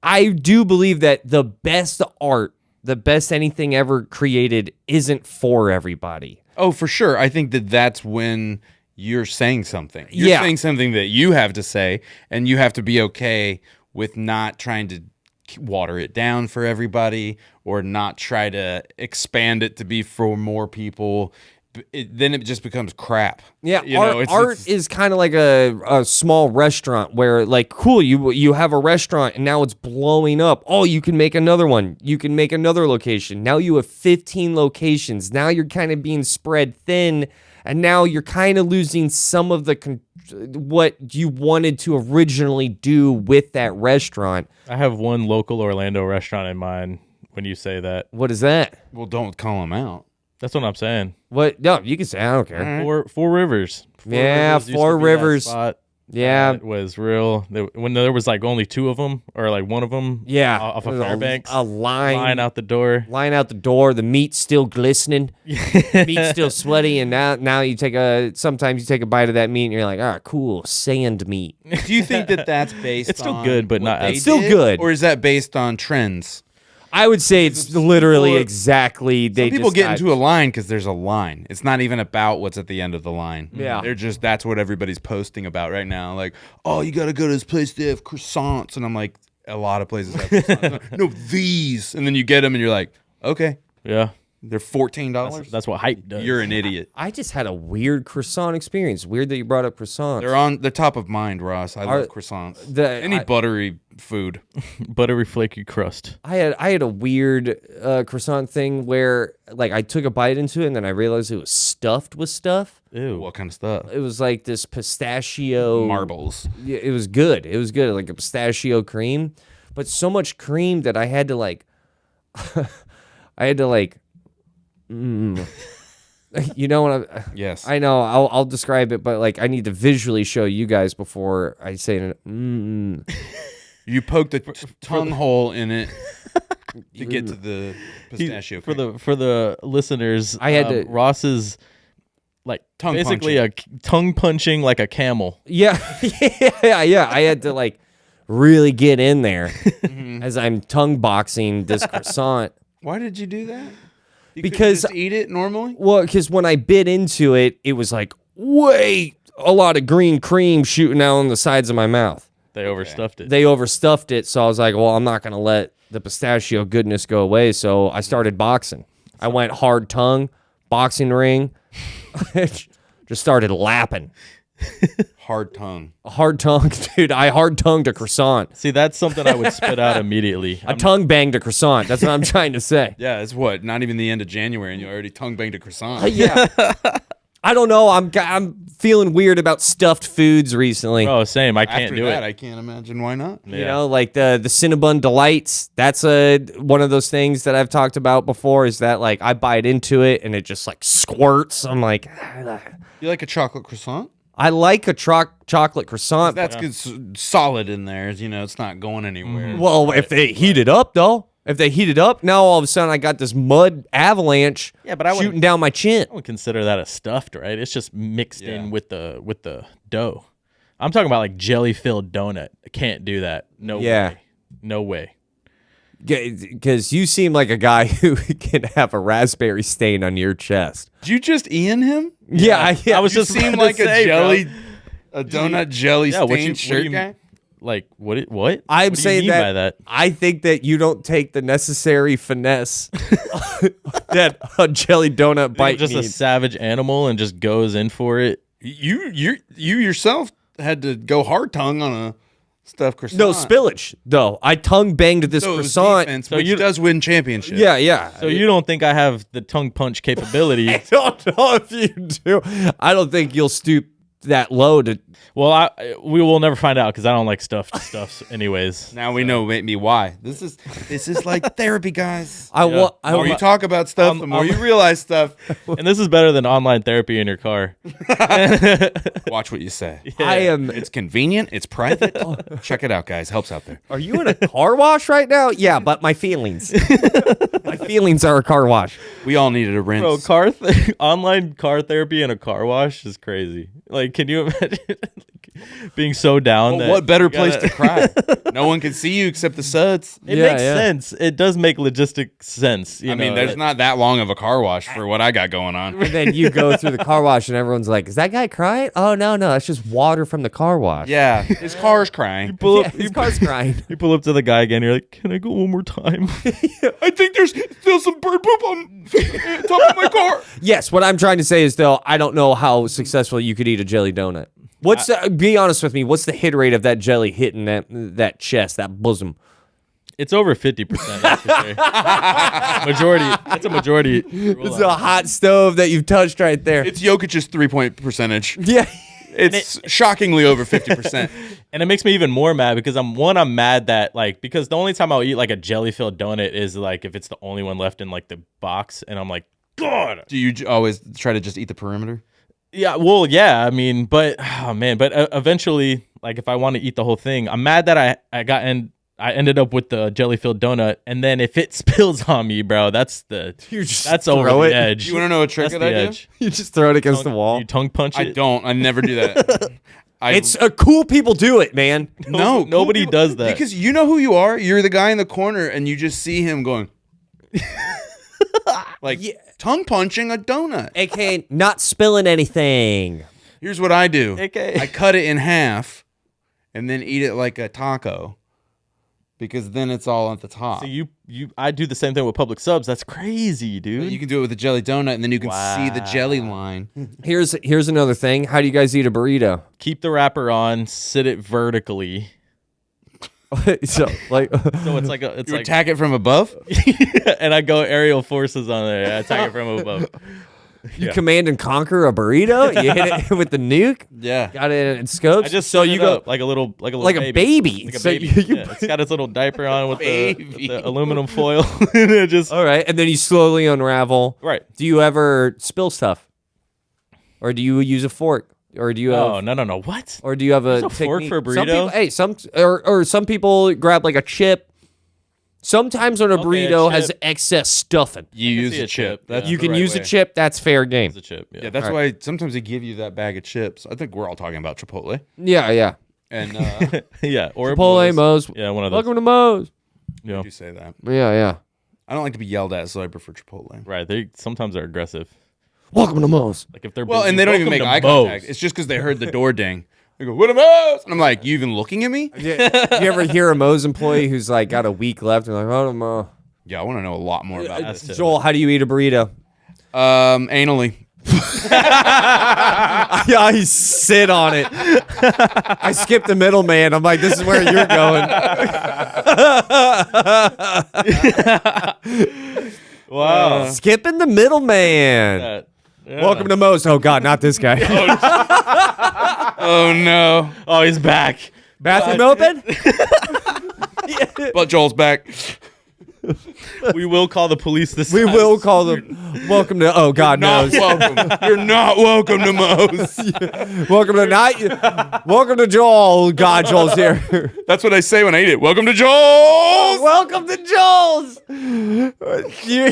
B: I do believe that the best art, the best anything ever created, isn't for everybody.
A: Oh, for sure. I think that's when you're saying something. You're saying something that you have to say, and you have to be okay with not trying to water it down for everybody or not try to expand it to be for more people. Then it just becomes crap.
B: Yeah,
A: It's
B: art is kind of like a small restaurant where, like, cool, you have a restaurant and now it's blowing up. Oh, you can make another one. You can make another location. Now you have 15 locations. Now you're kind of being spread thin, and now you're kind of losing some of the what you wanted to originally do with that restaurant.
C: I have one local Orlando restaurant in mind when you say that.
B: What is that?
A: Well, don't call them out.
C: That's what I'm saying.
B: What? No, you can say, I don't care.
C: Four Rivers.
B: Yeah,
C: used
B: Four
C: to be that
B: Rivers.
C: spot.
B: Yeah.
C: It was real. When there was like only two of them, or like one of them.
B: Yeah.
C: Off of
B: There's
C: Fairbanks.
B: A line
C: out the door.
B: Line out the door. The meat's still glistening. Meat's still sweaty, and now sometimes you take a bite of that meat and you're like, ah, cool, sand meat.
A: Do you think that's based
C: It's still
A: on
C: good, but
A: what
C: not
A: they
C: as-
B: Still
A: did,
B: good.
A: Or is that based on trends?
B: I would say it's literally
A: people-
B: exactly. They
A: People get into a line because there's a line. It's not even about what's at the end of the line.
B: Yeah.
A: That's what everybody's posting about right now. Like, oh, you got to go to this place, they have croissants. And I'm like, a lot of places have croissants. No, these. And then you get them and you're like, okay,
C: Yeah.
A: they're $14.
C: That's what hype does.
A: You're an idiot.
B: I just had a weird croissant experience. Weird that you brought up croissants.
A: They're top of mind, Ross. I love croissants. Any buttery food.
C: Buttery flaky crust.
B: I had a weird croissant thing where, like, I took a bite into it and then I realized it was stuffed with stuff.
C: Ew.
A: What kind of stuff?
B: It was like this pistachio
A: Marbles.
B: Yeah, it was good. It was good, like a pistachio cream, but so much cream that I had to like, you know what?
A: Yes.
B: I know. I'll describe it, but like I need to visually show you guys before I say it.
A: You poked a tongue hole in it to get to the pistachio cream.
C: For the listeners,
B: I had to-
C: Ross's like
A: Tongue
C: basically a tongue punching like a camel.
B: Yeah, yeah. I had to like really get in there as I'm tongue boxing this croissant.
A: Why did you do that? You
B: Because-
A: couldn't just eat it normally.
B: Well, because when I bit into it, it was like, wait, a lot of green cream shooting out on the sides of my mouth.
C: They overstuffed it.
B: They overstuffed it, so I was like, well, I'm not going to let the pistachio goodness go away, so I started boxing. I went hard tongue, boxing ring, just started lapping.
A: Hard tongue.
B: Hard tongue, dude, I hard tongued a croissant.
C: See, that's something I would spit out immediately.
B: I tongue banged a croissant. That's what I'm trying to say.
A: Yeah, it's what? Not even the end of January, and you already tongue banged a croissant.
B: Yeah. I don't know. I'm feeling weird about stuffed foods recently.
C: Oh, same. I can't
A: After
C: do
A: that,
C: it.
A: I can't imagine why not.
B: You know, like the Cinnabon Delights. That's one of those things that I've talked about before. Is that like I bite into it and it just like squirts. I'm like,
A: You like a chocolate croissant?
B: I like a chocolate croissant.
A: That's good, solid in there. You know, it's not going anywhere.
B: Well, if they heat it up though, now all of a sudden I got this mud avalanche
C: but I wouldn't-
B: shooting down my chin.
C: I would consider that a stuffed, right? It's just mixed
A: Yeah.
C: in with the dough. I'm talking about like jelly filled donut. I can't do that. No
B: Yeah.
C: way. No way.
B: Because you seem like a guy who can have a raspberry stain on your chest.
A: Did you just Ian him?
B: Yeah,
C: I was
A: You
C: just
A: seem
C: about to
A: like
C: say,
A: a jelly,
C: bro.
A: a donut jelly
C: Yeah, what
A: stained shirt
C: you-
A: guy.
C: Like what? What?
B: I'm
C: What do you
B: saying
C: mean
B: that,
C: by that.
B: I think that you don't take the necessary finesse that a jelly donut
C: Like,
B: bite
C: just a
B: needs.
C: savage animal and just goes in for it.
A: You yourself had to go hard tongue on a stuffed croissant.
B: No spillage, though. I tongue banged this
A: So it was
B: croissant.
A: defense,
C: So
A: which
C: you-
A: does win championships.
B: Yeah.
C: So you don't think I have the tongue punch capability?
B: I don't know if you do. I don't think you'll stoop that low to.
C: Well, we will never find out because I don't like stuffs anyways.
A: Now we know maybe why. This is like therapy, guys.
B: I
C: Yeah.
B: want.
A: The more you talk about stuff, the more you realize stuff.
C: And this is better than online therapy in your car.
A: Watch what you say.
B: I am.
A: It's convenient. It's private. Check it out, guys. Helps out there.
B: Are you in a car wash right now? Yeah, but my feelings. My feelings are a car wash.
A: We all needed a rinse.
C: Bro, online car therapy in a car wash is crazy. Like, can you imagine being so down?
A: Well,
C: that
A: what better
C: you
A: place
C: gotta-
A: to cry? No one can see you except the suds.
C: It
B: Yeah,
C: makes
B: yeah.
C: sense. It does make logistic sense.
A: I mean, there's not that long of a car wash for what I got going on.
B: And then you go through the car wash, and everyone's like, "Is that guy crying?" Oh no, that's just water from the car wash.
A: Yeah, his car's crying.
C: pull
B: Yeah,
C: up.
B: his car's crying.
C: You pull up to the guy again. You're like, "Can I go one more time?"
A: I think there's still some bird poop on top of my car.
B: Yes, what I'm trying to say is though, I don't know how successful you could eat a jelly donut. What's be honest with me? What's the hit rate of that jelly hitting that chest, that bosom?
C: It's over 50%. That's for sure. Majority. It's a majority.
B: It's a hot stove that you've touched right there.
A: It's Jokic's 3-point percentage.
B: Yeah.
A: It's shockingly over 50%.
C: And it makes me even more mad because I'm mad that because the only time I'll eat like a jelly filled donut is like if it's the only one left in like the box, and I'm like, God.
A: Do you always try to just eat the perimeter?
C: Yeah, well, yeah. I mean, but oh man, but eventually, like if I want to eat the whole thing, I'm mad that I ended up with the jelly filled donut, and then if it spills on me, bro, that's over
B: throw
C: the
B: it.
C: edge.
A: You want to know a trick
C: That's
A: that
C: the
A: I do?
C: edge.
B: You just throw it against the wall.
C: You tongue punch
A: I
C: it.
A: don't. I never do that.
B: It's cool people do it, man.
A: No,
C: nobody
A: cool
C: does that.
A: because you know who you are. You're the guy in the corner, and you just see him going, like tongue punching a donut.
B: AKA not spilling anything.
A: Here's what I do.
C: Okay.
A: I cut it in half, and then eat it like a taco, because then it's all at the top.
C: So I do the same thing with public subs. That's crazy, dude.
A: You can do it with a jelly donut, and then you can see the jelly line.
B: Here's another thing. How do you guys eat a burrito?
C: Keep the wrapper on, sit it vertically.
B: So like,
C: So it's like it's
A: You
C: like
A: attack it from above.
C: and I go aerial forces on there. I attack it from above.
B: you command and conquer a burrito. You hit it with the nuke.
A: Yeah.
B: Got it in scopes.
C: I just
B: so
C: set
B: you
C: it
B: go
C: up like a little
B: like
C: baby.
B: a baby.
C: Like a
B: So
C: baby.
B: you-
C: Yeah, it's got its little diaper on with
A: Baby.
C: the aluminum foil. And it just
B: all right, and then you slowly unravel.
C: right.
B: Do you ever spill stuff, or do you use a fork, or do you have?
C: Oh no! What?
B: Or do you have a
C: There's a fork
B: technique?
C: for a
B: Some
C: burrito?
B: people, some people grab like a chip. Sometimes when a
C: Okay, a
B: burrito has
C: chip.
B: excess stuffing,
A: You
C: can
A: use
C: see
A: a
C: a
A: chip.
C: chip,
A: That's
C: yeah.
B: you
A: the
B: can
A: right
B: use a
A: way.
B: chip. That's fair game.
C: It's a chip.
A: Yeah, that's why sometimes they give you that bag of chips. I think we're all talking about Chipotle.
B: Yeah.
A: And
C: yeah. Or
B: Chipotle, Moe's.
C: Yeah, one of those.
B: Welcome to Moe's.
C: Yeah.
A: you say that.
B: Yeah.
A: I don't like to be yelled at, so I prefer Chipotle.
C: Right. They sometimes are aggressive.
B: Welcome to Moe's.
C: Like if they're
A: Well,
C: busy,
A: and they don't even
C: welcome
A: make
C: to
A: eye
C: Moe's.
A: contact. It's just because they heard the door ding. They go, "What am I?" And I'm like, "You even looking at me?"
B: You ever hear a Moe's employee who's like got a week left and like, oh no.
A: Yeah, I want to know a lot more about
C: That's
A: this.
C: it.
B: Joel, how do you eat a burrito?
A: Anally.
B: Yeah, I sit on it. I skip the middleman. I'm like, this is where you're going.
C: Wow.
B: Skipping the middleman.
C: Yeah.
B: Welcome to Moe's. Oh God, not this guy.
A: Oh no!
C: Oh, he's back.
B: Bathroom open?
A: But Joel's back.
C: We will call the police this
B: We
C: time.
B: will call them. Welcome to. Oh God
A: Not
B: knows.
A: welcome. You're not welcome to Moe's.
B: Welcome to not. Welcome to Joel. God, Joel's here.
A: That's what I say when I eat it. Welcome to Joel's.
B: Welcome to Joel's. Do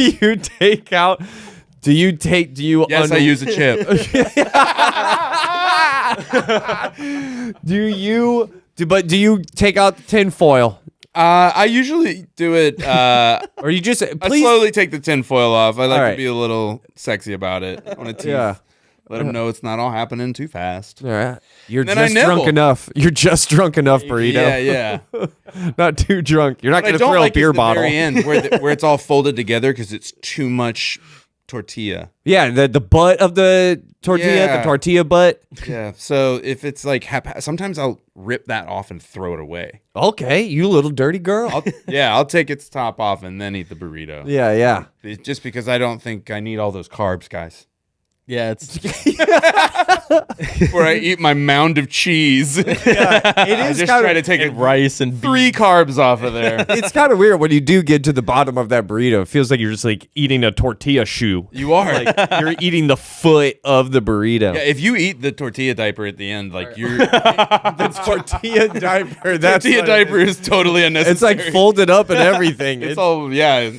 B: you take out? Do you take? Do you?
A: Yes, I use a chip.
B: Do you? But do you take out the tin foil?
A: I usually do it.
B: Or you just
A: I
B: please?
A: slowly take the tinfoil off. I like
B: All
A: to be a little sexy about it. I want to
B: Yeah.
A: let them know it's not all happening too fast.
B: All right. You're
A: And then I
B: just drunk
A: nibble.
B: enough. You're just drunk enough, burrito.
A: Yeah.
B: Not too drunk. You're not
A: What I
B: going to
A: don't
B: throw
A: like
B: a beer
A: is the
B: bottle.
A: very end where it's all folded together because it's too much tortilla.
B: Yeah, the butt of the tortilla, the
A: Yeah.
B: tortilla butt.
A: Yeah. So if it's like sometimes I'll rip that off and throw it away.
B: Okay, you little dirty girl.
A: I'll take its top off and then eat the burrito.
B: Yeah.
A: Just because I don't think I need all those carbs, guys.
C: Yeah, it's
A: Where I eat my mound of cheese.
B: It
A: I
B: is
A: just
B: kind
A: try
B: of
A: to take
C: rice and
A: 3 carbs off of there.
B: it's kind of weird when you do get to the bottom of that burrito. It feels like you're just like eating a tortilla shoe.
A: You are.
B: Like you're eating the foot of the burrito.
A: Yeah, if you eat the tortilla diaper at the end, like you're
B: The tortilla diaper. That's
A: tortilla
B: what it
A: diaper
B: is.
A: is totally unnecessary.
B: It's like folded up and everything.
A: It's all yeah.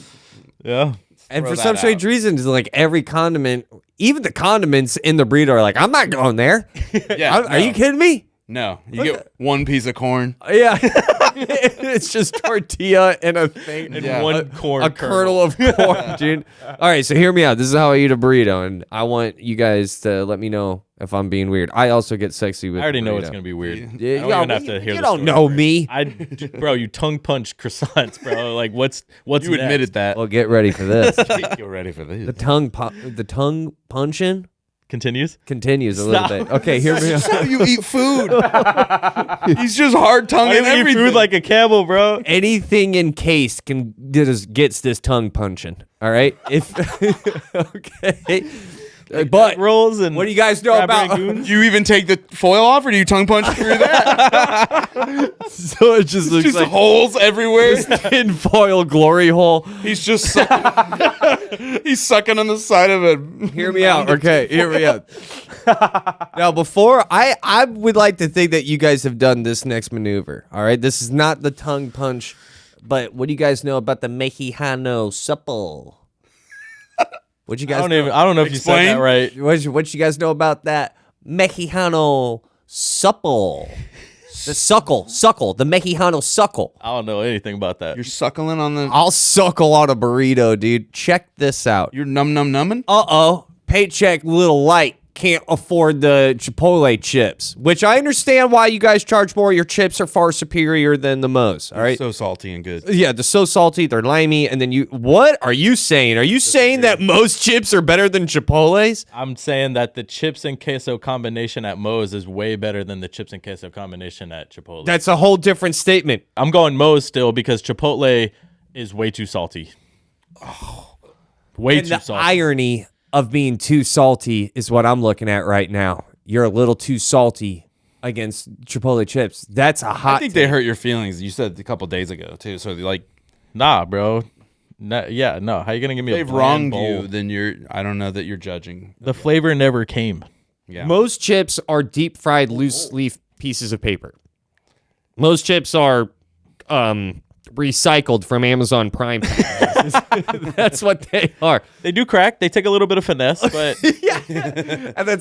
C: yeah.
B: And
A: throw
B: for some
A: that
B: strange
A: out.
B: reason, it's like every condiment, even the condiments in the burrito are like, I'm not going there.
A: Yeah.
B: Are you kidding me?
A: No. You get one piece of corn.
B: Yeah. It's just tortilla and a thing.
C: And
A: Yeah.
C: one corn
B: A kernel of corn, dude. All right, so hear me out. This is how I eat a burrito, and I want you guys to let me know if I'm being weird. I also get sexy with
C: I already
B: the
C: know
B: burrito.
C: it's gonna be weird.
B: Yeah,
C: I don't even have to hear.
B: you
C: the
B: don't
C: story.
B: know me.
C: Bro, you tongue punch croissants, bro. Like what's
A: You
C: next?
A: admitted that.
B: Well, get ready for this.
A: Get ready for this.
B: The tongue punching
C: Continues.
B: continues a little
C: Stop.
B: bit. Okay, hear me out.
A: How you eat food. He's just hard tongue
C: I
A: and
C: eat
A: everything.
C: food like a camel, bro.
B: Anything encased gets this tongue punching. All right. If okay, but
C: Rolls and
B: what do you guys know
C: crab
B: about?
C: rangoons?
A: Do you even take the foil off, or do you tongue punch through that?
B: So it just looks
A: Just
B: like
A: holes everywhere.
B: tinfoil glory hole.
A: He's just sucking. He's sucking on the side of it.
B: Hear me out. Okay, hear me out. Now, before I would like to think that you guys have done this next maneuver. All right, this is not the tongue punch, but what do you guys know about the Mexicano supple? What you guys?
C: I don't know if you said
A: Explain.
C: that right.
B: What you guys know about that Mexicano supple? The suckle, the Mexicano suckle.
C: I don't know anything about that.
A: You're suckling on the.
B: I'll suckle on a burrito, dude. Check this out.
A: You're numbing.
B: Uh-oh, paycheck little light. Can't afford the Chipotle chips, which I understand why you guys charge more. Your chips are far superior than the Moe's, all right?
A: So salty and good.
B: Yeah, they're so salty, they're limey, and then what are you saying? Are you saying that Moe's chips are better than Chipotle's?
C: I'm saying that the chips and queso combination at Moe's is way better than the chips and queso combination at Chipotle.
B: That's a whole different statement.
C: I'm going Moe's still because Chipotle is way too salty. Way
B: And
C: too
B: the
C: salty.
B: irony of being too salty is what I'm looking at right now. You're a little too salty against Chipotle chips. That's a hot
A: I think they hurt your feelings. You said a couple days ago too. So like
C: Nah, bro. No. How you gonna give me a
A: they've
C: bland
A: wronged
C: bowl?
A: you, then you're. I don't know that you're judging.
C: The flavor never came.
A: Yeah.
B: Most chips are deep fried loose leaf pieces of paper. Most chips are recycled from Amazon Prime. That's what they are.
C: They do crack. They take a little bit of finesse, but
B: And then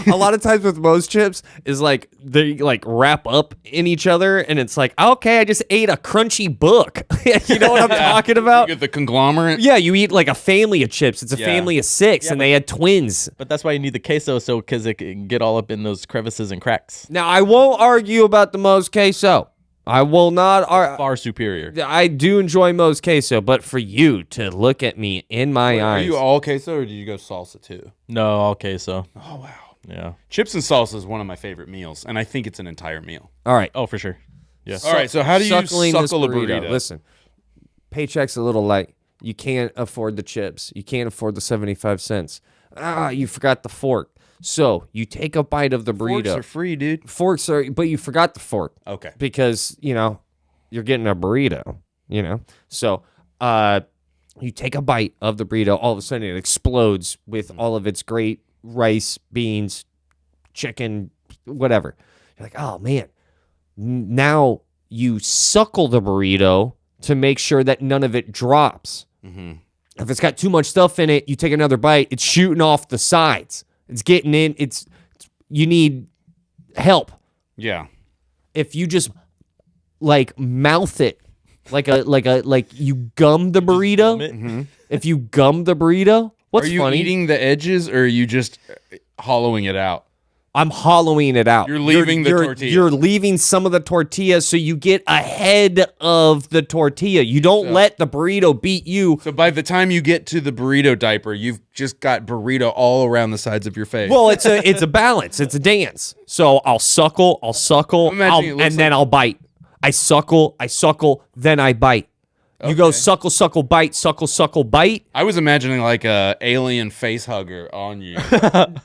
B: a lot of times with most chips is like they like wrap up in each other and it's like, okay, I just ate a crunchy book. You know what I'm talking about?
A: You get the conglomerate.
B: Yeah, you eat like a family of chips. It's a
A: Yeah.
B: family of 6 and they had twins.
C: that's why you need the queso, so because it can get all up in those crevices and cracks.
B: Now, I won't argue about the Moe's queso. I will not argue.
C: Far superior.
B: I do enjoy Moe's queso, but for you to look at me in my
A: Are
B: eyes,
A: you all queso or did you go salsa too?
C: No, all queso.
A: Oh wow.
C: Yeah.
A: Chips and salsa is one of my favorite meals, and I think it's an entire meal.
B: all right.
C: Oh, for sure. Yeah.
A: All right, so how do you
B: Suckling this
A: suckle a burrito?
B: Listen, paycheck's a little light. You can't afford the chips. You can't afford the 75 cents. You forgot the fork. So you take a bite of the burrito.
A: Forks are free, dude.
B: Forks are, but you forgot the fork.
A: Okay.
B: Because, you're getting a burrito, So you take a bite of the burrito, all of a sudden it explodes with all of its great rice, beans, chicken, whatever. You're like, oh man. Now you suckle the burrito to make sure that none of it drops.
A: Mm-hmm.
B: If it's got too much stuff in it, you take another bite, it's shooting off the sides. It's getting in, you need help.
A: Yeah.
B: If you just like mouth it Like you gum the burrito. If you gum the burrito, what's
A: Are you
B: funny?
A: eating the edges or are you just hollowing it out?
B: I'm hollowing it out.
A: You're leaving the tortilla.
B: You're leaving some of the tortilla so you get ahead of the tortilla. You don't let the burrito beat you.
A: So by the time you get to the burrito diaper, you've just got burrito all around the sides of your face.
B: Well, it's a balance. It's a dance. So I'll suckle, then I'll bite. I suckle, then I bite. You go suckle, bite.
A: I was imagining like a alien face hugger on you.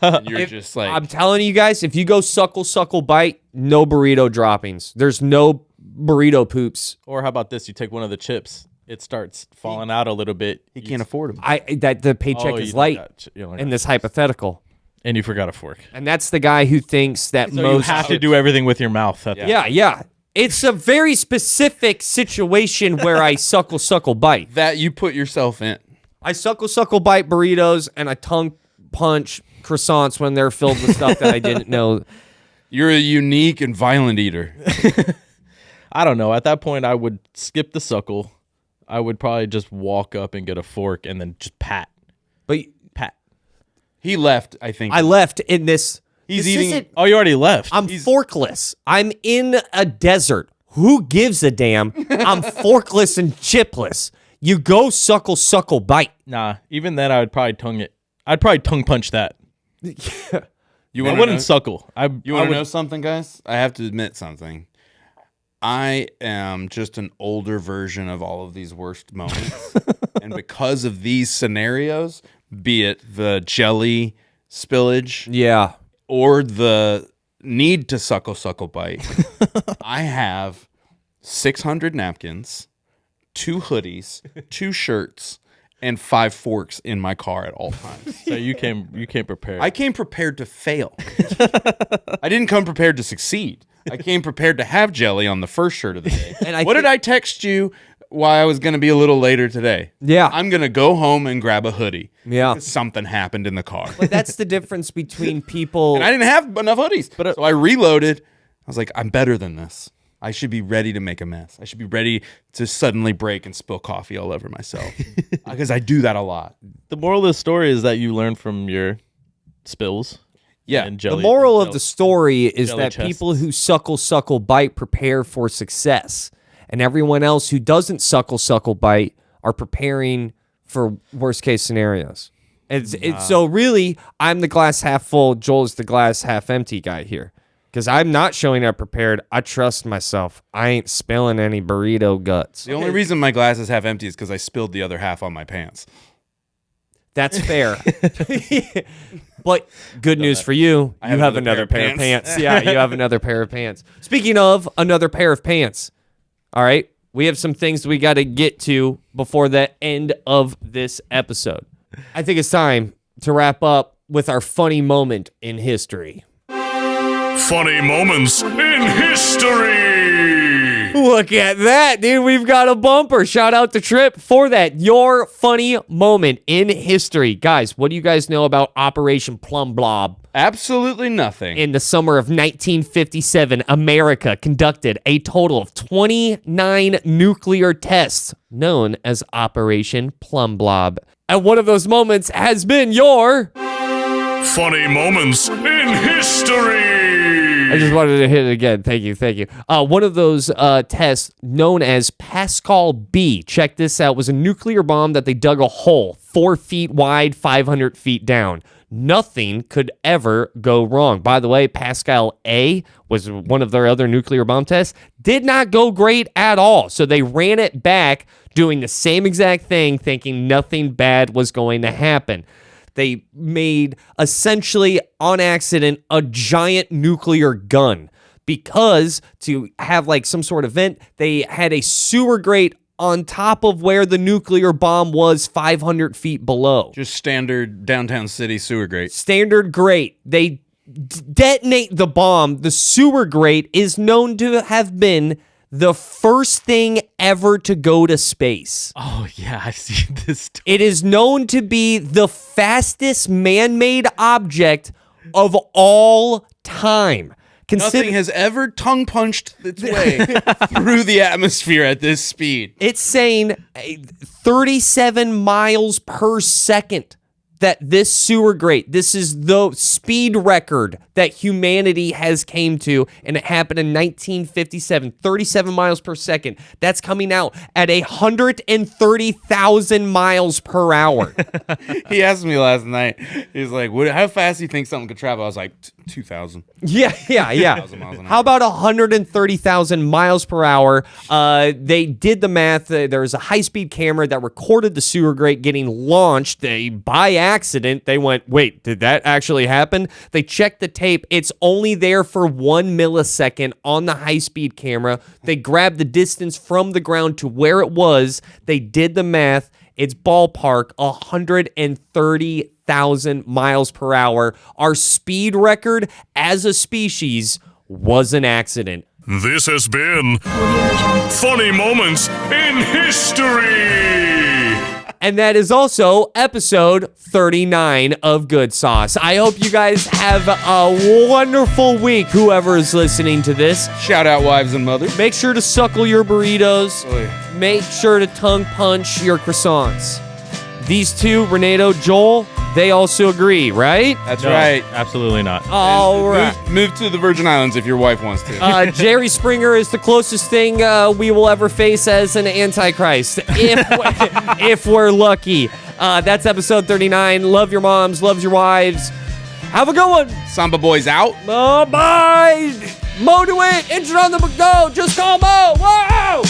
A: And you're just like,
B: I'm telling you guys, if you go suckle, bite, no burrito droppings. There's no burrito poops.
C: Or how about this? You take one of the chips. It starts falling out a little bit.
A: he can't afford them.
B: The paycheck is light in this hypothetical.
C: And you forgot a fork.
B: And that's the guy who thinks that
C: So
B: most
C: you have to do everything with your mouth.
B: Yeah. It's a very specific situation where I suckle, bite.
A: That you put yourself in.
B: I suckle, bite burritos, and I tongue punch croissants when they're filled with stuff that I didn't know.
A: You're a unique and violent eater.
C: I don't know. At that point, I would skip the suckle. I would probably just walk up and get a fork and then just pat.
B: But
A: He left, I think.
B: I left in this.
A: He's
B: this
A: eating.
B: isn't-
C: Oh, you already left.
B: I'm forkless. I'm in a desert. Who gives a damn? I'm forkless and chipless. You go suckle, bite.
C: Nah, even then, I would probably tongue it. I'd probably tongue punch that.
A: You
C: I
A: wanna
C: wouldn't
A: know-
C: suckle.
A: You want to know something, guys? I have to admit something. I am just an older version of all of these worst moments. And because of these scenarios, be it the jelly spillage
B: Yeah.
A: or the need to suckle, bite, I have 600 napkins, 2 hoodies, 2 shirts, and 5 forks in my car at all times.
C: So you came prepared.
A: I came prepared to fail. I didn't come prepared to succeed. I came prepared to have jelly on the first shirt of the day.
B: And
A: What did I text you why I was going to be a little later today?
B: Yeah.
A: I'm going to go home and grab a hoodie.
B: Yeah.
A: Because something happened in the car.
B: But that's the difference between people.
A: And I didn't have enough hoodies. So I reloaded. I was like, I'm better than this. I should be ready to make a mess. I should be ready to suddenly break and spill coffee all over myself. Because I do that a lot.
C: The moral of the story is that you learn from your spills.
A: Yeah.
C: And
B: The
C: jelly.
B: moral of the story is
C: jelly
B: that
C: chests.
B: people who suckle, bite prepare for success. And everyone else who doesn't suckle, bite are preparing for worst case scenarios. It's so really, I'm the glass half full, Joel's the glass half empty guy here. Because I'm not showing up prepared. I trust myself. I ain't spilling any burrito guts.
A: The only reason my glass is half empty is because I spilled the other half on my pants.
B: That's fair. But good news for you. You have another pair of pants. Yeah, you have another pair of pants. Speaking of another pair of pants, all right, we have some things we got to get to before the end of this episode. I think it's time to wrap up with our funny moment in history.
D: Funny moments in history.
B: Look at that, dude. We've got a bumper. Shout out to Trip for that. Your funny moment in history. Guys, what do you guys know about Operation Plum Blob?
A: Absolutely nothing.
B: In the summer of 1957, America conducted a total of 29 nuclear tests known as Operation Plum Blob. And one of those moments has been your...
D: Funny moments in history.
B: I just wanted to hit it again. Thank you. One of those tests known as Pascal B, check this out, was a nuclear bomb that they dug a hole 4 feet wide, 500 feet down. Nothing could ever go wrong. By the way, Pascal A was one of their other nuclear bomb tests. Did not go great at all. So they ran it back doing the same exact thing, thinking nothing bad was going to happen. They made, essentially, on accident, a giant nuclear gun. Because to have, like, some sort of vent, they had a sewer grate on top of where the nuclear bomb was 500 feet below.
A: Just standard downtown city sewer grate.
B: Standard grate. They detonate the bomb. The sewer grate is known to have been the first thing ever to go to space.
C: Oh, yeah, I've seen this story.
B: It is known to be the fastest man-made object of all time.
A: Nothing has ever tongue punched its way through the atmosphere at this speed.
B: It's saying 37 miles per second that this sewer grate, this is the speed record that humanity has came to, and it happened in 1957, 37 miles per second. That's coming out at 130,000 miles per hour.
A: He asked me last night, he's like, how fast do you think something could travel? I was like, 2,000.
B: Yeah.
A: 2,000 miles an hour.
B: How about 130,000 miles per hour? They did the math. There was a high-speed camera that recorded the sewer grate getting launched. By accident, they went, wait, did that actually happen? They checked the tape. It's only there for 1 millisecond on the high-speed camera. They grabbed the distance from the ground to where it was. They did the math. It's ballpark 130,000 miles per hour. Our speed record as a species was an accident.
D: This has been Funny Moments in History.
B: And that is also episode 39 of Good Sauce. I hope you guys have a wonderful week, whoever is listening to this.
A: Shout out wives and mothers.
B: Make sure to suckle your burritos.
A: Oy.
B: Make sure to tongue punch your croissants. These two, Renato, Joel, they also agree, right?
A: That's
C: No,
A: right.
C: Absolutely not.
B: All right.
A: Move to the Virgin Islands if your wife wants to.
B: Jerry Springer is the closest thing we will ever face as an antichrist, if we're lucky. That's episode 39. Love your moms, loves your wives. Have a good one.
A: Samba Boys out.
B: Bye. Mo to it. Injured on the go. Just call Mo. Whoa.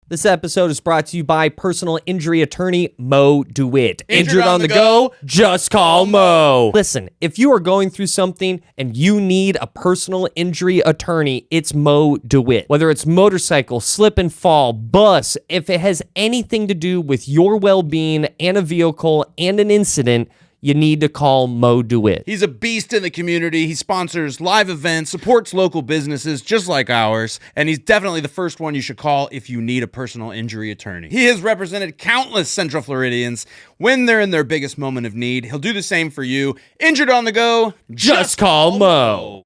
B: This episode is brought to you by personal injury attorney Mo DeWitt. Injured on the go? Just call Mo. Listen, if you are going through something and you need a personal injury attorney, it's Mo DeWitt. Whether it's motorcycle, slip and fall, bus, if it has anything to do with your well-being and a vehicle and an incident, you need to call Mo DeWitt.
A: He's a beast in the community. He sponsors live events, supports local businesses just like ours, and he's definitely the first one you should call if you need a personal injury attorney. He has represented countless Central Floridians when they're in their biggest moment of need. He'll do the same for you. Injured on the go?
B: Just call Mo.